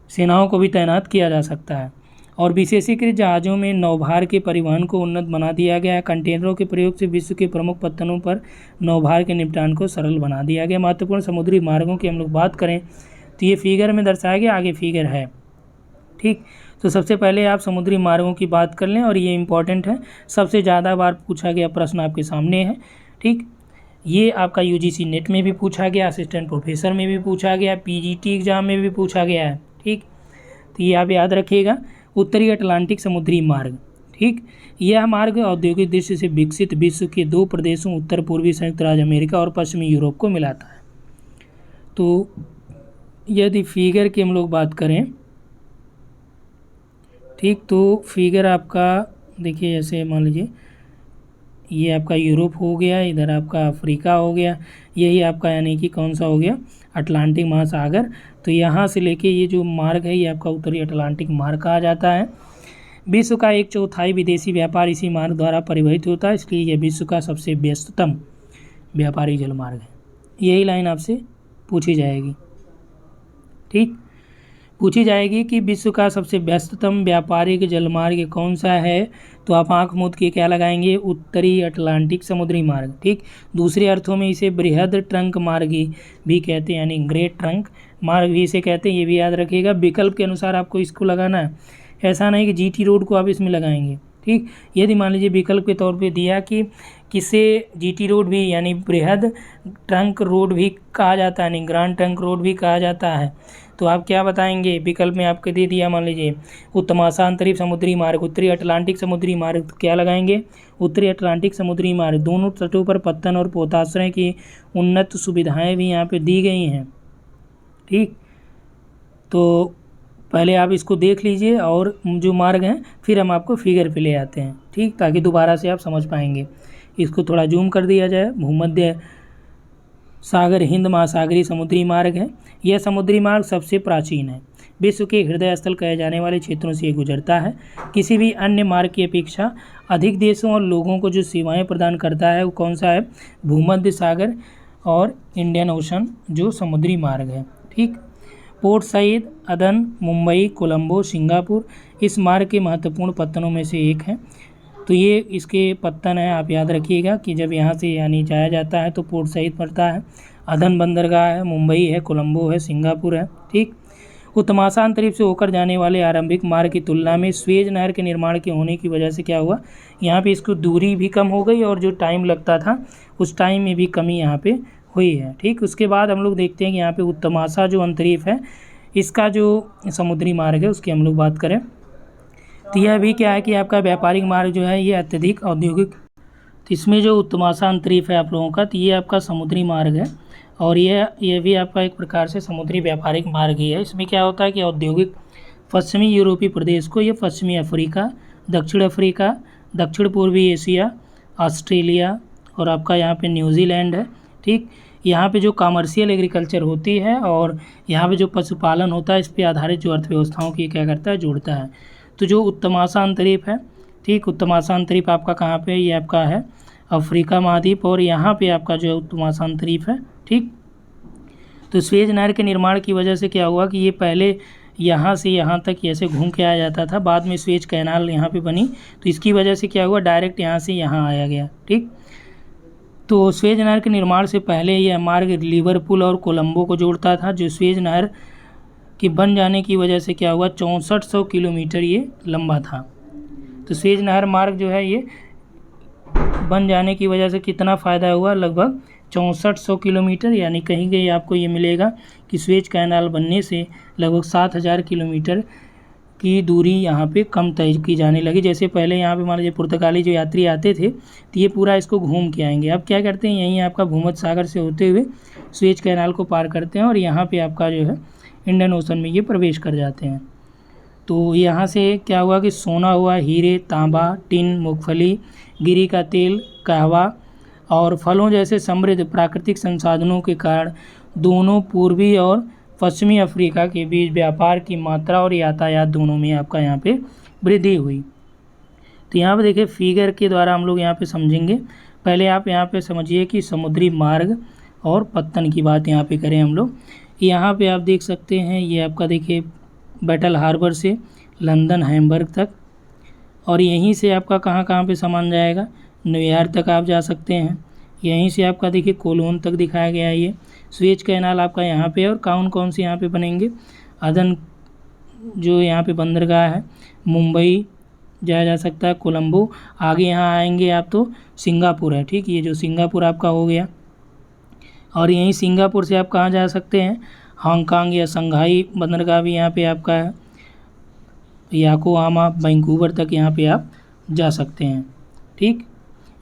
सेनाओं को भी तैनात किया जा सकता है। और विशेषीकृत जहाज़ों में नौभार के परिवहन को उन्नत बना दिया गया है। कंटेनरों के प्रयोग से विश्व के प्रमुख पत्तनों पर नौभार के निपटान को सरल बना दिया गया। महत्वपूर्ण समुद्री मार्गों की हम लोग बात करें तो ये फिगर में दर्शाया गया, आगे फिगर है। ठीक, तो सबसे पहले आप समुद्री मार्गों की बात कर लें और ये इम्पॉर्टेंट है, सबसे ज़्यादा बार पूछा गया प्रश्न आपके सामने है। ठीक, ये आपका यूजीसी नेट में भी पूछा गया, असिस्टेंट प्रोफेसर में भी पूछा गया, पीजीटी एग्जाम में भी पूछा गया है। ठीक, तो ये आप याद रखिएगा। उत्तरी अटलांटिक समुद्री मार्ग। ठीक, यह मार्ग औद्योगिक दृष्टि से विकसित विश्व के 2 प्रदेशों उत्तर पूर्वी संयुक्त राज्य अमेरिका और पश्चिमी यूरोप को मिलाता है। तो यदि फिगर की हम लोग बात करें, ठीक, तो फिगर आपका देखिए, जैसे मान लीजिए ये आपका यूरोप हो गया, इधर आपका अफ्रीका हो गया, यही आपका यानी कि कौन सा हो गया, अटलांटिक महासागर। तो यहाँ से लेके ये जो मार्ग है ये आपका उत्तरी अटलांटिक मार्ग कहा जाता है। विश्व का 1/4 विदेशी व्यापार इसी मार्ग द्वारा परिवहित होता है, इसलिए यह विश्व का सबसे व्यस्ततम व्यापारी जलमार्ग है। यही लाइन आपसे पूछी जाएगी। ठीक, पूछी जाएगी कि विश्व का सबसे व्यस्ततम व्यापारिक जलमार्ग कौन सा है, तो आप आंख मूंद के क्या लगाएंगे, उत्तरी अटलांटिक समुद्री मार्ग। ठीक, दूसरे अर्थों में इसे बृहद ट्रंक मार्ग भी कहते हैं, यानी ग्रेट ट्रंक मार्ग भी इसे कहते हैं, ये भी याद रखिएगा। विकल्प के अनुसार आपको इसको लगाना है, ऐसा नहीं कि जीटी रोड को आप इसमें लगाएंगे। ठीक, यदि मान लीजिए विकल्प के तौर पे दिया कि किसे जीटी रोड भी यानी बृहद ट्रंक रोड भी कहा जाता है, यानी ग्रांड ट्रंक रोड भी कहा जाता है, तो आप क्या बताएंगे। विकल्प में आपके दे दिया, मान लीजिए उत्तमाशांतरीप समुद्री मार्ग, उत्तरी अटलांटिक समुद्री मार्ग, तो क्या लगाएंगे, उत्तरी अटलांटिक समुद्री मार्ग। दोनों तटों पर पत्तन और पोताश्रय की उन्नत सुविधाएं भी यहाँ पे दी गई हैं। ठीक, तो पहले आप इसको देख लीजिए और जो मार्ग हैं फिर हम आपको फिगर पे ले आते हैं। ठीक, ताकि दोबारा से आप समझ पाएंगे। इसको थोड़ा जूम कर दिया जाए। भूमध्य सागर हिंद महासागरीय समुद्री मार्ग है। यह समुद्री मार्ग सबसे प्राचीन है, विश्व के हृदय स्थल कहे जाने वाले क्षेत्रों से गुजरता है। किसी भी अन्य मार्ग की अपेक्षा अधिक देशों और लोगों को जो सेवाएं प्रदान करता है वो कौन सा है, भूमध्य सागर और इंडियन ओशन जो समुद्री मार्ग है। ठीक, पोर्ट सईद, अदन, मुंबई, कोलंबो, सिंगापुर इस मार्ग के महत्वपूर्ण पत्तनों में से एक है। तो ये इसके पत्तन है, आप याद रखिएगा कि जब यहाँ से यानी जाया जाता है तो पोर्ट सईद पड़ता है, अदन बंदरगाह है, मुंबई है, कोलंबो है, सिंगापुर है। ठीक, उत्तमाशांतरीप से होकर जाने वाले आरंभिक मार्ग की तुलना में स्वेज नहर के निर्माण के होने की वजह से क्या हुआ, यहाँ पे इसको दूरी भी कम हो गई और जो टाइम लगता था उस टाइम में भी कमी यहाँ पे हुई है। ठीक, उसके बाद हम लोग देखते हैं कि यहाँ पे उत्तमाशा जो अंतरीप है इसका जो समुद्री मार्ग है उसकी हम लोग बात करें तो यह भी क्या है कि आपका व्यापारिक मार्ग जो है ये अत्यधिक औद्योगिक, तो इसमें जो उत्तमाशा अंतरीप है आप लोगों का, तो ये आपका समुद्री मार्ग है और ये भी आपका एक प्रकार से समुद्री व्यापारिक मार्ग ही है। इसमें क्या होता है कि औद्योगिक पश्चिमी यूरोपीय प्रदेश को ये पश्चिमी अफ्रीका, दक्षिण अफ्रीका, दक्षिण पूर्वी एशिया, ऑस्ट्रेलिया और आपका यहाँ पे न्यूजीलैंड है। ठीक, यहाँ पे जो कमर्शियल एग्रीकल्चर होती है और यहाँ पे जो पशुपालन होता है इस पे आधारित जो अर्थव्यवस्थाओं की क्या करता है, जोड़ता है। तो जो उत्तमाशा अंतरीप है, ठीक, उत्तमाशा अंतरीप आपका कहाँ पे, ये आपका है अफ्रीका महाद्वीप और यहाँ पे आपका जो है उत्तमाशा अंतरीप है। ठीक, तो स्वेज नहर के निर्माण की वजह से क्या हुआ कि ये पहले यहाँ से यहाँ तक ऐसे घूम के आया जाता था, बाद में स्वेज कैनाल यहाँ पे बनी तो इसकी वजह से क्या हुआ, डायरेक्ट यहाँ से यहाँ आया गया। ठीक, तो स्वेज नहर के निर्माण से पहले यह मार्ग लिवरपूल और कोलंबो को जोड़ता था, जो स्वेज नहर के बन जाने की वजह से क्या हुआ 6400 किलोमीटर ये लंबा था। तो स्वेज नहर मार्ग जो है ये बन जाने की वजह से कितना फ़ायदा हुआ, लगभग 6400 किलोमीटर, यानी कहीं कहीं आपको ये मिलेगा कि स्वेज कैनाल बनने से लगभग 7000 किलोमीटर की दूरी यहाँ पे कम तय की जाने लगी। जैसे पहले यहाँ पे मान लीजिए पुर्तगाली जो यात्री आते थे तो ये पूरा इसको घूम के आएंगे, अब क्या करते हैं यहीं आपका भूमध्य सागर से होते हुए स्वेज कैनाल को पार करते हैं और यहाँ पे आपका जो है इंडियन ओशन में ये प्रवेश कर जाते हैं। तो यहाँ से क्या हुआ कि सोना हुआ, हीरे, तांबा, टिन, मूंगफली, गिरी का तेल, कहवा और फलों जैसे समृद्ध प्राकृतिक संसाधनों के कारण दोनों पूर्वी और पश्चिमी अफ्रीका के बीच व्यापार की मात्रा और यातायात दोनों में आपका यहाँ पे वृद्धि हुई। तो यहाँ पे देखिए फिगर के द्वारा हम लोग यहाँ पे समझेंगे। पहले आप यहाँ पे समझिए कि समुद्री मार्ग और पत्तन की बात यहाँ पे करें हम लोग। यहाँ पे आप देख सकते हैं ये आपका देखिए बैटल हार्बर से लंदन हैम्बर्ग तक और यहीं से आपका कहाँ कहाँ पे सामान जाएगा, न्यूयॉर्क तक आप जा सकते हैं। यहीं से आपका देखिए कोलोन तक दिखाया गया है। ये स्वेज कैनाल आपका यहाँ पे और कौन कौन से यहाँ पे बनेंगे, अदन जो यहाँ पे बंदरगाह है, मुंबई जाया जा सकता है, कोलंबो, आगे यहाँ आएंगे आप तो सिंगापुर है। ठीक, ये जो सिंगापुर आपका हो गया और यहीं सिंगापुर से आप कहाँ जा सकते हैं, हांगकांग या शंघाई बंदरगाह भी यहाँ पे आपका है, याकोहामा, वैंकूवर तक यहाँ पे आप जा सकते हैं। ठीक,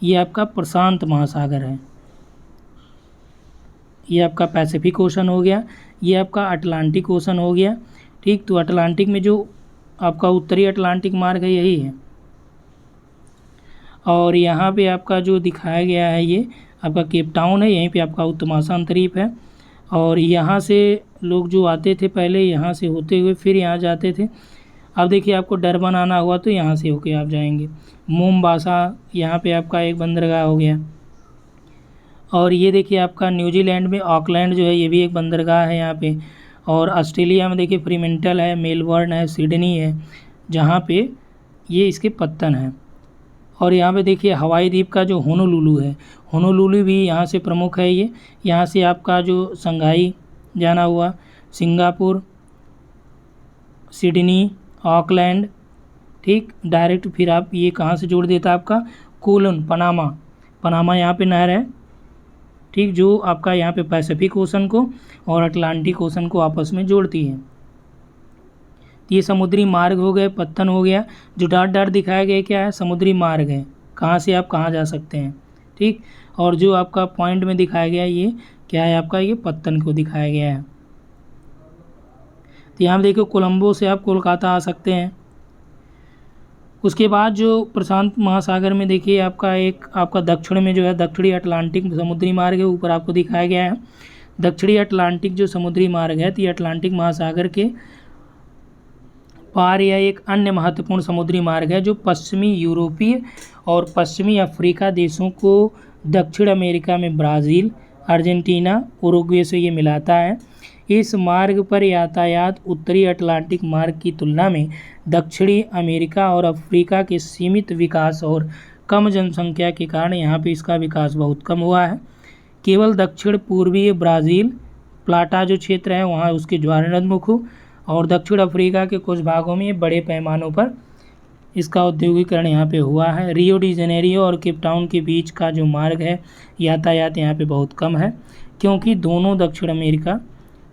ये आपका प्रशांत महासागर है, ये आपका पैसिफिक ओशन हो गया, ये आपका अटलांटिक ओशन हो गया। ठीक, तो अटलांटिक में जो आपका उत्तरी अटलांटिक मार्ग है यही है और यहाँ पे आपका जो दिखाया गया है ये आपका केप टाउन है, यहीं पे आपका उत्तमाशा अंतरीप है और यहाँ से लोग जो आते थे पहले यहाँ से होते हुए फिर यहाँ जाते थे। अब देखिए आपको डरबन आना हुआ तो यहाँ से होके आप जाएंगे। मोम्बासा यहाँ पे आपका एक बंदरगाह हो गया और ये देखिए आपका न्यूजीलैंड में ऑकलैंड जो है ये भी एक बंदरगाह है यहाँ पे और ऑस्ट्रेलिया में देखिए फ्रीमेंटल है, मेलबर्न है, सिडनी है, जहाँ पे ये इसके पत्तन हैं। और यहाँ पे देखिए हवाई द्वीप का जो होनोलुलु है, होनोलुलु भी यहाँ से प्रमुख है। ये यहाँ से आपका जो शंघाई जाना हुआ, सिंगापुर, सिडनी, ऑकलैंड, ठीक, डायरेक्ट फिर आप ये कहाँ से जोड़ देता है आपका कोलन, पनामा यहाँ पे नहर है, ठीक, जो आपका यहाँ पे पैसिफिक ओशन को और अटलांटिक ओशन को आपस में जोड़ती है। ये समुद्री मार्ग हो गए, पत्तन हो गया। जो डॉट डॉट दिखाया गया क्या है, समुद्री मार्ग है, कहाँ से आप कहाँ जा सकते हैं, ठीक। और जो आपका पॉइंट में दिखाया गया ये क्या है आपका, ये पत्तन को दिखाया गया है। तो यहाँ देखिए कोलंबो से आप कोलकाता आ सकते हैं। उसके बाद जो प्रशांत महासागर में देखिए आपका दक्षिण में जो है दक्षिणी अटलांटिक समुद्री मार्ग है, ऊपर आपको दिखाया गया है। दक्षिणी अटलांटिक जो समुद्री मार्ग है, तो ये अटलांटिक महासागर के पार यह एक अन्य महत्वपूर्ण समुद्री मार्ग है जो पश्चिमी यूरोपीय और पश्चिमी अफ्रीका देशों को दक्षिण अमेरिका में ब्राज़ील, अर्जेंटीना, उरुग्वे से ये मिलाता है। इस मार्ग पर यातायात उत्तरी अटलांटिक मार्ग की तुलना में दक्षिणी अमेरिका और अफ्रीका के सीमित विकास और कम जनसंख्या के कारण यहाँ पे इसका विकास बहुत कम हुआ है। केवल दक्षिण पूर्वीय ब्राज़ील प्लाटा जो क्षेत्र है वहाँ उसके ज्वारनदमुख और दक्षिण अफ्रीका के कुछ भागों में बड़े पैमानों पर इसका औद्योगिकरण यहाँ पे हुआ है। रियो डी जनेरियो और केप टाउन के बीच का जो मार्ग है यातायात यहाँ पे बहुत कम है, क्योंकि दोनों दक्षिण अमेरिका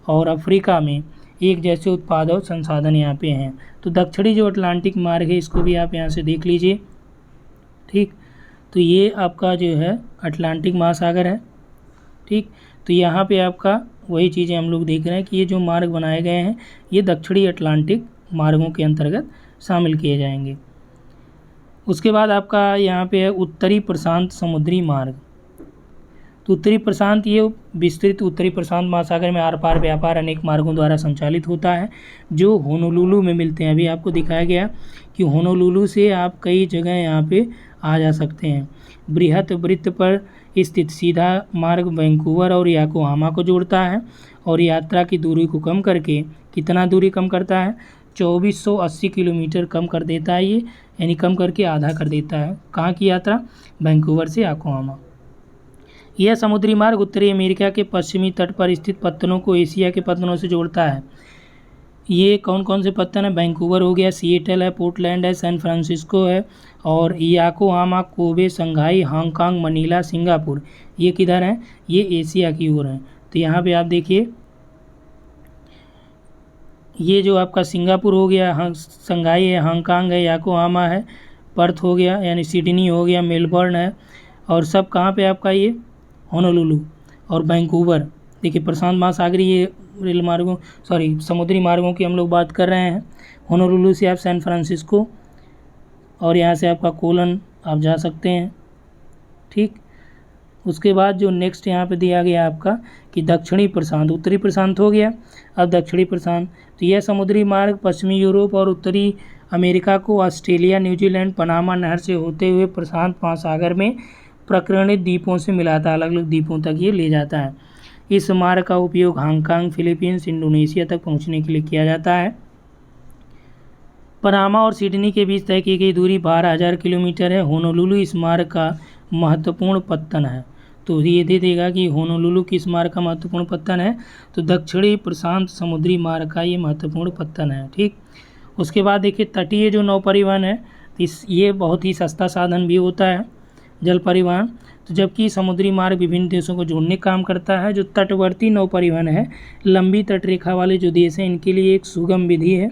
और अफ्रीका में एक जैसे उत्पाद और संसाधन यहाँ पे हैं। तो दक्षिणी जो अटलांटिक मार्ग है इसको भी आप यहाँ से देख लीजिए, ठीक। तो ये आपका जो है अटलांटिक महासागर है, ठीक। तो यहाँ पे आपका वही चीज़ें हम लोग देख रहे हैं कि ये जो मार्ग बनाए गए हैं ये दक्षिणी अटलांटिक मार्गों के अंतर्गत शामिल किए जाएंगे। उसके बाद आपका यहाँ पे है उत्तरी प्रशांत समुद्री मार्ग। तो उत्तरी प्रशांत ये विस्तृत उत्तरी प्रशांत महासागर में आर पार व्यापार अनेक मार्गों द्वारा संचालित होता है जो होनोलुलु में मिलते हैं। अभी आपको दिखाया गया कि होनोलुलु से आप कई जगह यहाँ पे आ जा सकते हैं। बृहत वृत्त पर स्थित सीधा मार्ग वैंकूवर और याकोहामा को जोड़ता है और यात्रा की दूरी को कम करके कितना दूरी कम करता है, 2480 किलोमीटर कम कर देता है ये, यानी कम करके आधा कर देता है। कहाँ की यात्रा, वैंकूवर से याकोहामा। यह समुद्री मार्ग उत्तरी अमेरिका के पश्चिमी तट पर स्थित पत्तनों को एशिया के पत्तनों से जोड़ता है। ये कौन कौन से पत्तन है, वैंकूवर हो गया, सिएटल है, पोर्टलैंड है, सैन फ्रांसिस्को है और Yokohama, Kobe, Shanghai, Hong Kong, Manila, Singapore. ये किधर है, ये एशिया की ओर है। तो यहाँ पे आप देखिए ये जो आपका सिंगापुर हो गया, शंघाई है, हांगकांग है, याकोहामा है, पर्थ हो गया यानी सिडनी हो गया, मेलबर्न है और सब कहाँ पे आपका ये होनोलुलु और वैंकूवर। देखिए प्रशांत महासागरीय समुद्री मार्गों की हम लोग बात कर रहे हैं। होनोलुलु से आप सैन फ्रांसिस्को और यहाँ से आपका कोलन आप जा सकते हैं, ठीक। उसके बाद जो नेक्स्ट यहाँ पे दिया गया आपका कि दक्षिणी प्रशांत, उत्तरी प्रशांत हो गया, अब दक्षिणी प्रशांत। तो यह समुद्री मार्ग पश्चिमी यूरोप और उत्तरी अमेरिका को ऑस्ट्रेलिया, न्यूजीलैंड, पनामा नहर से होते हुए प्रशांत महासागर में प्रकीर्णित द्वीपों से मिलाता है, अलग अलग द्वीपों तक ये ले जाता है। इस मार्ग का उपयोग हांगकांग, फिलीपींस, इंडोनेशिया तक पहुंचने के लिए किया जाता है। पनामा और सिडनी के बीच तय की गई दूरी 12,000 किलोमीटर है। होनोलुलु इस मार्ग का महत्वपूर्ण पत्तन है। तो ये दे देगा कि होनोलुलु किस मार्ग का महत्वपूर्ण पत्तन है, तो दक्षिणी प्रशांत समुद्री मार्ग का ये महत्वपूर्ण पत्तन है, ठीक। उसके बाद देखिए तटीय जो नौ परिवहन है ये बहुत ही सस्ता साधन भी होता है जल परिवहन। तो जबकि समुद्री मार्ग विभिन्न देशों को जोड़ने का काम करता है। जो तटवर्ती नौ परिवहन है, लंबी तटरेखा वाले जो देश हैं इनके लिए एक सुगम विधि है।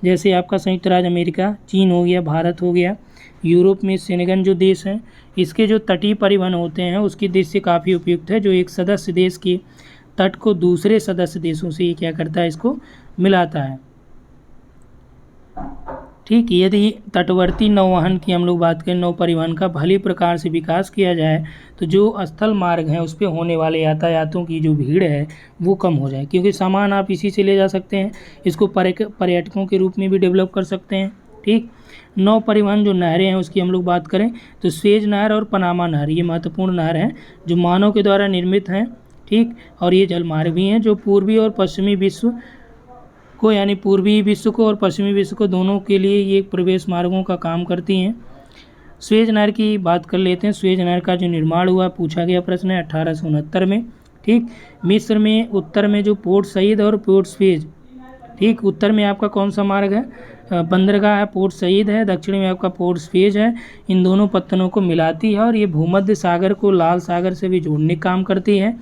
जैसे आपका संयुक्त राज्य अमेरिका, चीन हो गया, भारत हो गया, यूरोप में सेनेगन जो देश हैं, इसके जो तटीय परिवहन होते हैं उसकी दृष्टि से काफ़ी उपयुक्त है। जो एक सदस्य देश के तट को दूसरे सदस्य देशों से ये क्या करता है, इसको मिलाता है, ठीक। यदि तटवर्ती नौवहन की हम लोग बात करें, नौ परिवहन का भली प्रकार से विकास किया जाए तो जो स्थल मार्ग हैं उस पर होने वाले यातायातों की जो भीड़ है वो कम हो जाए, क्योंकि सामान आप इसी से ले जा सकते हैं। इसको पर्यटकों के रूप में भी डेवलप कर सकते हैं, ठीक। नौ परिवहन जो नहरें हैं उसकी हम लोग बात करें तो स्वेज नहर और पनामा नहर ये महत्वपूर्ण नहर हैं जो मानव के द्वारा निर्मित हैं, ठीक। और ये जलमार्ग भी हैं जो पूर्वी और पश्चिमी विश्व को, यानी पूर्वी विश्व को और पश्चिमी विश्व को दोनों के लिए ये प्रवेश मार्गों का काम करती हैं। सुएज नहर की बात कर लेते हैं। सुएज नहर का जो निर्माण हुआ, पूछा गया प्रश्न है 1869 में। ठीक। मिस्र में उत्तर में जो पोर्ट सईद और पोर्ट सुएज, ठीक, उत्तर में आपका कौन सा मार्ग है, बंदरगाह है, पोर्ट सईद है। दक्षिण में आपका पोर्ट सुएज है। इन दोनों पत्तनों को मिलाती है और ये भूमध्य सागर को लाल सागर से भी जोड़ने का काम करती है।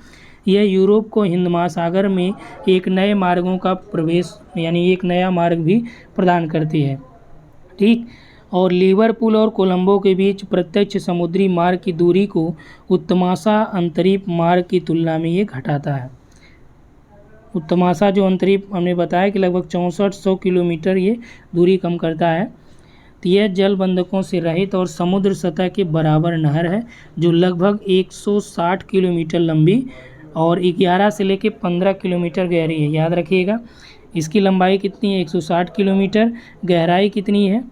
यह यूरोप को हिंद महासागर में एक नए मार्गों का प्रवेश, यानी एक नया मार्ग भी प्रदान करती है। ठीक। और लिवरपूल और कोलंबो के बीच प्रत्यक्ष समुद्री मार्ग की दूरी को उत्तमासा अंतरिप मार्ग की तुलना में ये घटाता है। उत्तमासा जो अंतरिप हमने बताया कि लगभग 6400 किलोमीटर ये दूरी कम करता है। तो यह जल बंधकों से रहित और समुद्र सतह के बराबर नहर है जो लगभग 160 किलोमीटर लंबी और 11 से लेकर 15 किलोमीटर गहरी है। याद रखिएगा, इसकी लंबाई कितनी है, 160 किलोमीटर, गहराई कितनी है,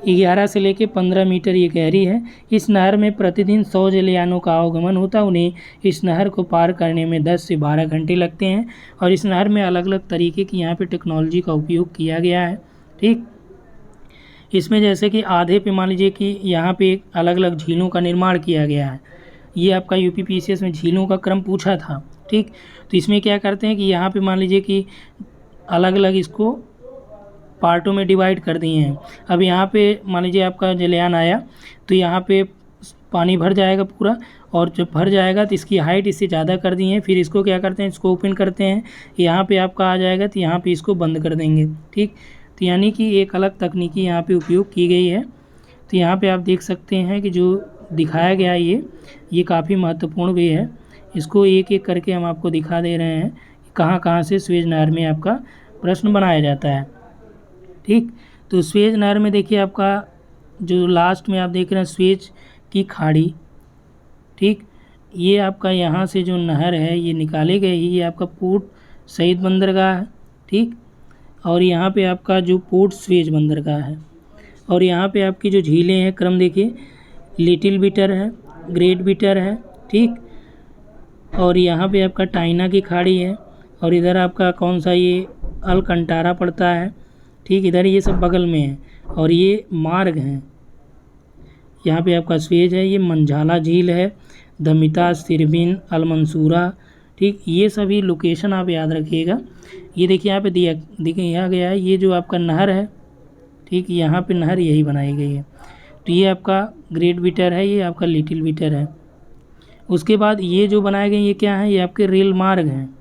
11 से लेकर 15 मीटर ये गहरी है। इस नहर में प्रतिदिन 100 जलयानों का आवागमन होता है। उन्हें इस नहर को पार करने में 10 से 12 घंटे लगते हैं। और इस नहर में अलग अलग तरीके की यहाँ पे टेक्नोलॉजी का उपयोग किया गया है। ठीक। इसमें जैसे कि आधे पे मान लीजिए कि यहाँ पे अलग अलग झीलों का निर्माण किया गया है। ये आपका यूपीपीसीएस में झीलों का क्रम पूछा था। ठीक। तो इसमें क्या करते हैं कि यहाँ पे मान लीजिए कि अलग अलग इसको पार्टों में डिवाइड कर दिए हैं। अब यहाँ पे मान लीजिए आपका जलयान आया तो यहाँ पे पानी भर जाएगा पूरा, और जब भर जाएगा तो इसकी हाइट इससे ज़्यादा कर दी है। फिर इसको क्या करते हैं, इसको ओपन करते हैं, यहाँ पे आपका आ जाएगा तो यहाँ पे इसको बंद कर देंगे। ठीक। तो यानी कि एक अलग तकनीकी यहाँ पे उपयोग की गई है। तो यहाँ पे आप देख सकते हैं कि जो दिखाया गया ये काफ़ी महत्वपूर्ण भी है। इसको एक एक करके हम आपको दिखा दे रहे हैं कहाँ कहाँ से सुएज नहर में आपका प्रश्न बनाया जाता है। ठीक। तो सुएज नहर में देखिए आपका जो लास्ट में आप देख रहे हैं सुएज की खाड़ी। ठीक। ये आपका यहाँ से जो नहर है ये निकाले गए, ये आपका पोर्ट सईद बंदरगाह है। ठीक। और यहाँ पे आपका जो पोर्ट सुएज बंदरगाह है। और यहाँ पे आपकी जो झीलें हैं क्रम देखिए, लिटिल बिटर है, ग्रेट बिटर है। ठीक। और यहाँ पे आपका टाइना की खाड़ी है। और इधर आपका कौन सा ये अलकंटारा पड़ता है। ठीक। इधर ये सब बगल में है और ये मार्ग हैं। यहाँ पे आपका सुएज है, ये मंझाला झील है, दमिता, सिरबिन, अलमंसूरा। ठीक। ये सभी लोकेशन आप याद रखिएगा। ये देखिए यहाँ पे दिया गया है, ये जो आपका नहर है। ठीक। यहाँ पे नहर यही बनाई गई है। तो ये आपका ग्रेट बिटर है, ये आपका लिटिल बिटर है। उसके बाद ये जो बनाए गए ये क्या है, ये आपके रेल मार्ग हैं।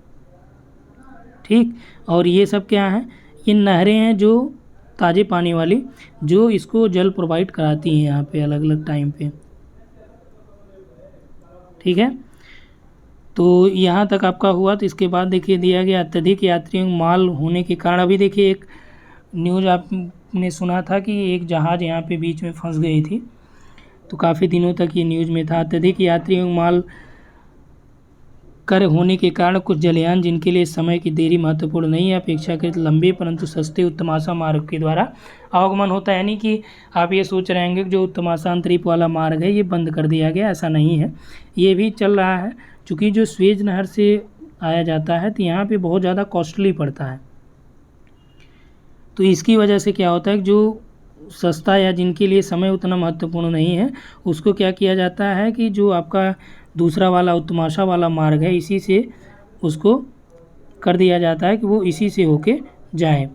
ठीक। और ये सब क्या है, ये नहरें हैं जो ताज़े पानी वाली, जो इसको जल प्रोवाइड कराती हैं यहाँ पे अलग अलग टाइम पे। ठीक है। तो यहाँ तक आपका हुआ। तो इसके बाद देखिए दिया गया अत्यधिक यात्रियों माल होने के कारण, अभी देखिए एक न्यूज़ आपने सुना था कि एक जहाज़ यहाँ पे बीच में फंस गई थी, तो काफ़ी दिनों तक ये न्यूज़ में था। अत्यधिक यात्रियों माल कर होने के कारण कुछ जलयान जिनके लिए समय की देरी महत्वपूर्ण नहीं है, अपेक्षाकृत लंबे परंतु सस्ते उत्तमासा मार्ग के द्वारा आवागमन होता है। यानी कि आप ये सोच रहे होंगे कि जो उत्तमासा अंतरिप वाला मार्ग है ये बंद कर दिया गया, ऐसा नहीं है, ये भी चल रहा है। चूँकि जो सुएज नहर से आया जाता है तो यहाँ पे बहुत ज़्यादा कॉस्टली पड़ता है, तो इसकी वजह से क्या होता है कि जो सस्ता या जिनके लिए समय उतना महत्वपूर्ण नहीं है उसको क्या किया जाता है कि जो आपका दूसरा वाला उत्तमासा वाला मार्ग है इसी से उसको कर दिया जाता है कि वो इसी से होके जाए।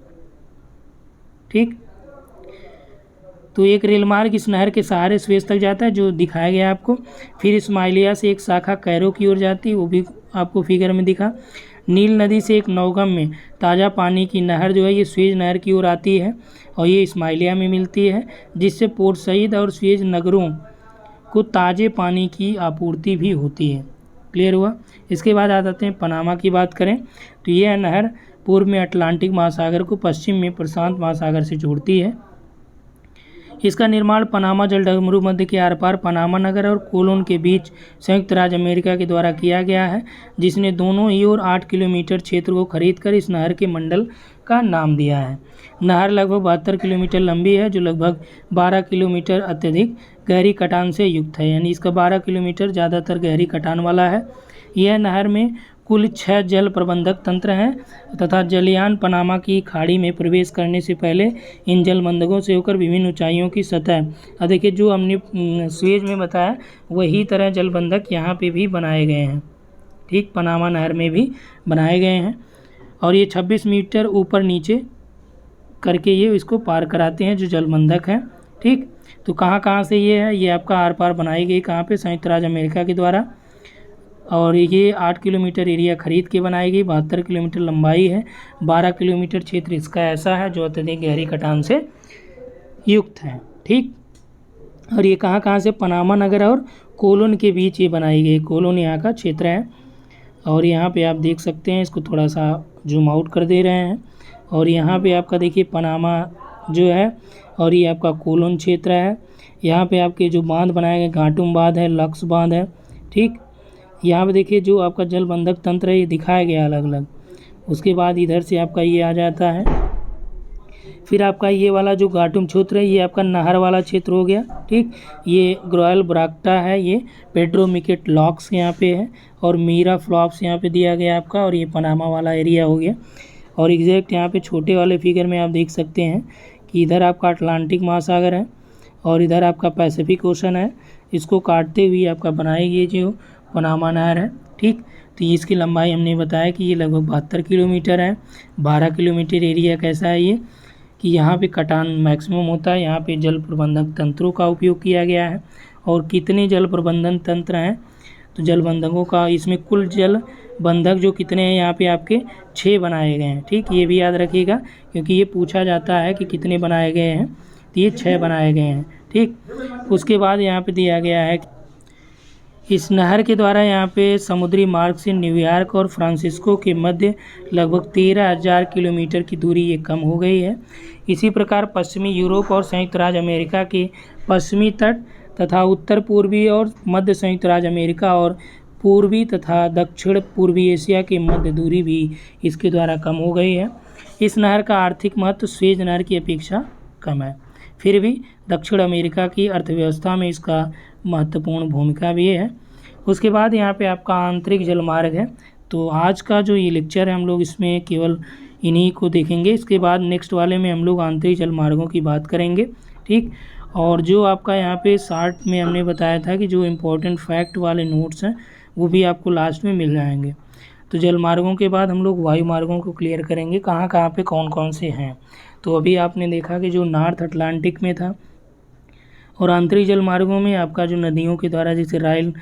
ठीक। तो एक रेल मार्ग इस नहर के सहारे सुएज तक जाता है जो दिखाया गया आपको। फिर इस्माइलिया से एक शाखा कैरो की ओर जाती है, वो भी आपको फिगर में दिखा। नील नदी से एक नौगम में ताज़ा पानी की नहर जो है ये सुएज नहर की ओर आती है और ये इस्माइलिया में मिलती है, जिससे पोर्ट सईद और सुएज नगरों को ताज़े पानी की आपूर्ति भी होती है। क्लियर हुआ। इसके बाद आ जाते हैं पनामा की बात करें तो यह नहर पूर्व में अटलांटिक महासागर को पश्चिम में प्रशांत महासागर से जोड़ती है। इसका निर्माण पनामा जलडमरू मध्य के आर पार पनामा नगर और कोलोन के बीच संयुक्त राज्य अमेरिका के द्वारा किया गया है, जिसने दोनों ही ओर 8 किलोमीटर क्षेत्र को खरीदकर इस नहर के मंडल का नाम दिया है। नहर लगभग 72 किलोमीटर लंबी है, जो लगभग 12 किलोमीटर अत्यधिक गहरी कटान से युक्त है। यानी इसका 12 किलोमीटर ज़्यादातर गहरी कटान वाला है। यह नहर में कुल 6 जल प्रबंधक तंत्र हैं तथा जलयान पनामा की खाड़ी में प्रवेश करने से पहले इन जलबंधकों से होकर विभिन्न ऊंचाइयों की सतह देखिए जो हमने सुएज में बताया वही तरह जलबंधक यहाँ पे भी बनाए गए हैं। ठीक, पनामा नहर में भी बनाए गए हैं और ये 26 मीटर ऊपर नीचे करके ये इसको पार कराते हैं जो जलबंधक हैं। ठीक, तो कहाँ से ये है, ये आपका आर पार बनाई गई कहाँ पे, संयुक्त राज्य अमेरिका के द्वारा। और ये 8 किलोमीटर एरिया खरीद के बनाई गई, 72 किलोमीटर लंबाई है, 12 किलोमीटर क्षेत्र इसका ऐसा है जो अत्यधिक गहरी कटान से युक्त है। ठीक, और ये कहाँ से, पनामा नगर और कोलोन के बीच ये बनाई गई। कोलोन यहाँ का क्षेत्र है और यहाँ पे आप देख सकते हैं, इसको थोड़ा सा जूम आउट कर दे रहे हैं। और यहाँ पे आपका देखिए पनामा जो है और ये आपका कोलोन क्षेत्र है। यहाँ पे आपके जो बांध बनाए गए, घाटुम बांध है, लक्स बांध है। ठीक, यहाँ पे देखिए जो आपका जलबंधक तंत्र है ये दिखाया गया अलग अलग। उसके बाद इधर से आपका ये आ जाता है, फिर आपका ये वाला जो घाटुम क्षेत्र है ये आपका नहर वाला क्षेत्र हो गया। ठीक, ये ग्रोयल ब्राक्टा है, ये पेट्रोमिकेट लॉक्स यहाँ पे है और मीरा फ्लॉप्स यहाँ पे दिया गया आपका, और ये पनामा वाला एरिया हो गया। और एग्जैक्ट यहाँ पे छोटे वाले फिगर में आप देख सकते हैं कि इधर आपका अटलांटिक महासागर है और इधर आपका पैसिफिक ओशन है। इसको काटते हुए आपका बनाई गई जो पनामा नहर है। ठीक, तो इसकी लंबाई हमने बताया कि ये लगभग 72 किलोमीटर है। 12 किलोमीटर एरिया कैसा है ये कि यहाँ पे कटान मैक्सिमम होता है, यहाँ पे जल प्रबंधन तंत्रों का उपयोग किया गया है। और कितने जल प्रबंधन तंत्र हैं, तो जल बंधकों का इसमें कुल जल बंधक जो कितने हैं यहाँ पे आपके 6 बनाए गए हैं। ठीक, ये भी याद रखिएगा क्योंकि ये पूछा जाता है कि कितने बनाए गए हैं, तो ये 6 बनाए गए हैं। ठीक, उसके बाद यहाँ पे दिया गया है इस नहर के द्वारा यहाँ पे समुद्री मार्ग से न्यूयॉर्क और फ्रांसिस्को के मध्य लगभग 13,000 किलोमीटर की दूरी ये कम हो गई है। इसी प्रकार पश्चिमी यूरोप और संयुक्त राज्य अमेरिका के पश्चिमी तट तथा उत्तर पूर्वी और मध्य संयुक्त राज्य अमेरिका और पूर्वी तथा दक्षिण पूर्वी एशिया के मध्य दूरी भी इसके द्वारा कम हो गई है। इस नहर का आर्थिक महत्व सुएज नहर की अपेक्षा कम है, फिर भी दक्षिण अमेरिका की अर्थव्यवस्था में इसका महत्वपूर्ण भूमिका भी है। उसके बाद यहाँ पे आपका आंतरिक जलमार्ग है। तो आज का जो ये लेक्चर है हम लोग इसमें केवल इन्हीं को देखेंगे। इसके बाद नेक्स्ट वाले में हम लोग आंतरिक जलमार्गों की बात करेंगे। ठीक, और जो आपका यहाँ पे शार्ट में हमने बताया था कि जो इम्पोर्टेंट फैक्ट वाले नोट्स हैं वो भी आपको लास्ट में मिल जाएंगे। तो जलमार्गों के बाद हम लोग वायुमार्गों को क्लियर करेंगे, कहाँ पे कौन कौन से हैं। तो अभी आपने देखा कि जो नॉर्थ अटलांटिक में था, और आंतरिक जलमार्गों में आपका जो नदियों के द्वारा जैसे राइल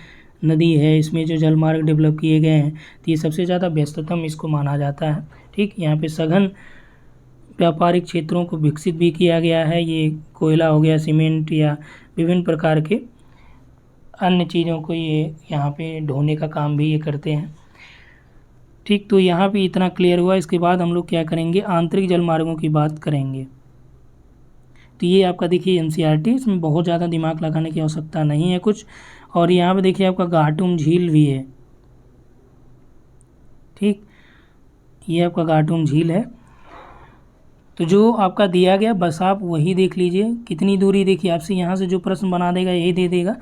नदी है, इसमें जो जलमार्ग डेवलप किए गए हैं तो ये सबसे ज़्यादा व्यस्ततम इसको माना जाता है। ठीक, यहाँ पे सघन व्यापारिक क्षेत्रों को विकसित भी किया गया है। ये कोयला हो गया, सीमेंट या विभिन्न प्रकार के अन्य चीज़ों को ये यहाँ पे ढोने का काम भी ये करते हैं। ठीक, तो यहाँ पे इतना क्लियर हुआ। इसके बाद हम लोग क्या करेंगे, आंतरिक जलमार्गों की बात करेंगे। तो ये आपका देखिए एनसीईआरटी, इसमें बहुत ज़्यादा दिमाग लगाने की आवश्यकता नहीं है कुछ। और यहाँ पे देखिए आपका घाटुम झील भी है। ठीक, ये आपका घाटुम झील है। तो जो आपका दिया गया बस आप वही देख लीजिए, कितनी दूरी देखिए आपसे यहाँ से जो प्रश्न बना देगा यही दे देगा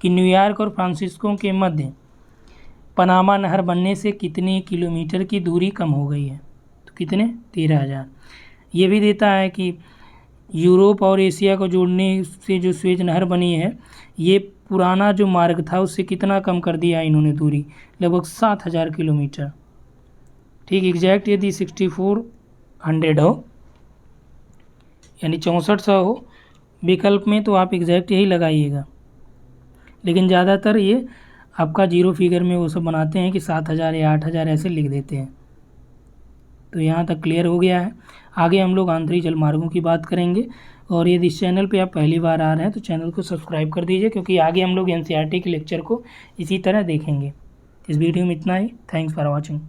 कि न्यूयॉर्क और फ्रांसिस्को के मध्य पनामा नहर बनने से कितने किलोमीटर की दूरी कम हो गई है, तो कितने 13,000। ये भी देता है कि यूरोप और एशिया को जोड़ने से जो सुएज नहर बनी है ये पुराना जो मार्ग था उससे कितना कम कर दिया इन्होंने दूरी, लगभग 7,000 किलोमीटर। ठीक, एग्जैक्ट यदि 6400 हो यानी 6400 हो विकल्प में तो आप एग्जैक्ट यही लगाइएगा, लेकिन ज़्यादातर ये आपका जीरो फिगर में वो सब बनाते हैं कि 7,000 या 8,000 ऐसे लिख देते हैं। तो यहाँ तक क्लियर हो गया है। आगे हम लोग आंतरिक जलमार्गों की बात करेंगे। और यदि इस चैनल पे आप पहली बार आ रहे हैं तो चैनल को सब्सक्राइब कर दीजिए, क्योंकि आगे हम लोग एनसीईआरटी के लेक्चर को इसी तरह देखेंगे। इस वीडियो में इतना ही। Thanks for watching.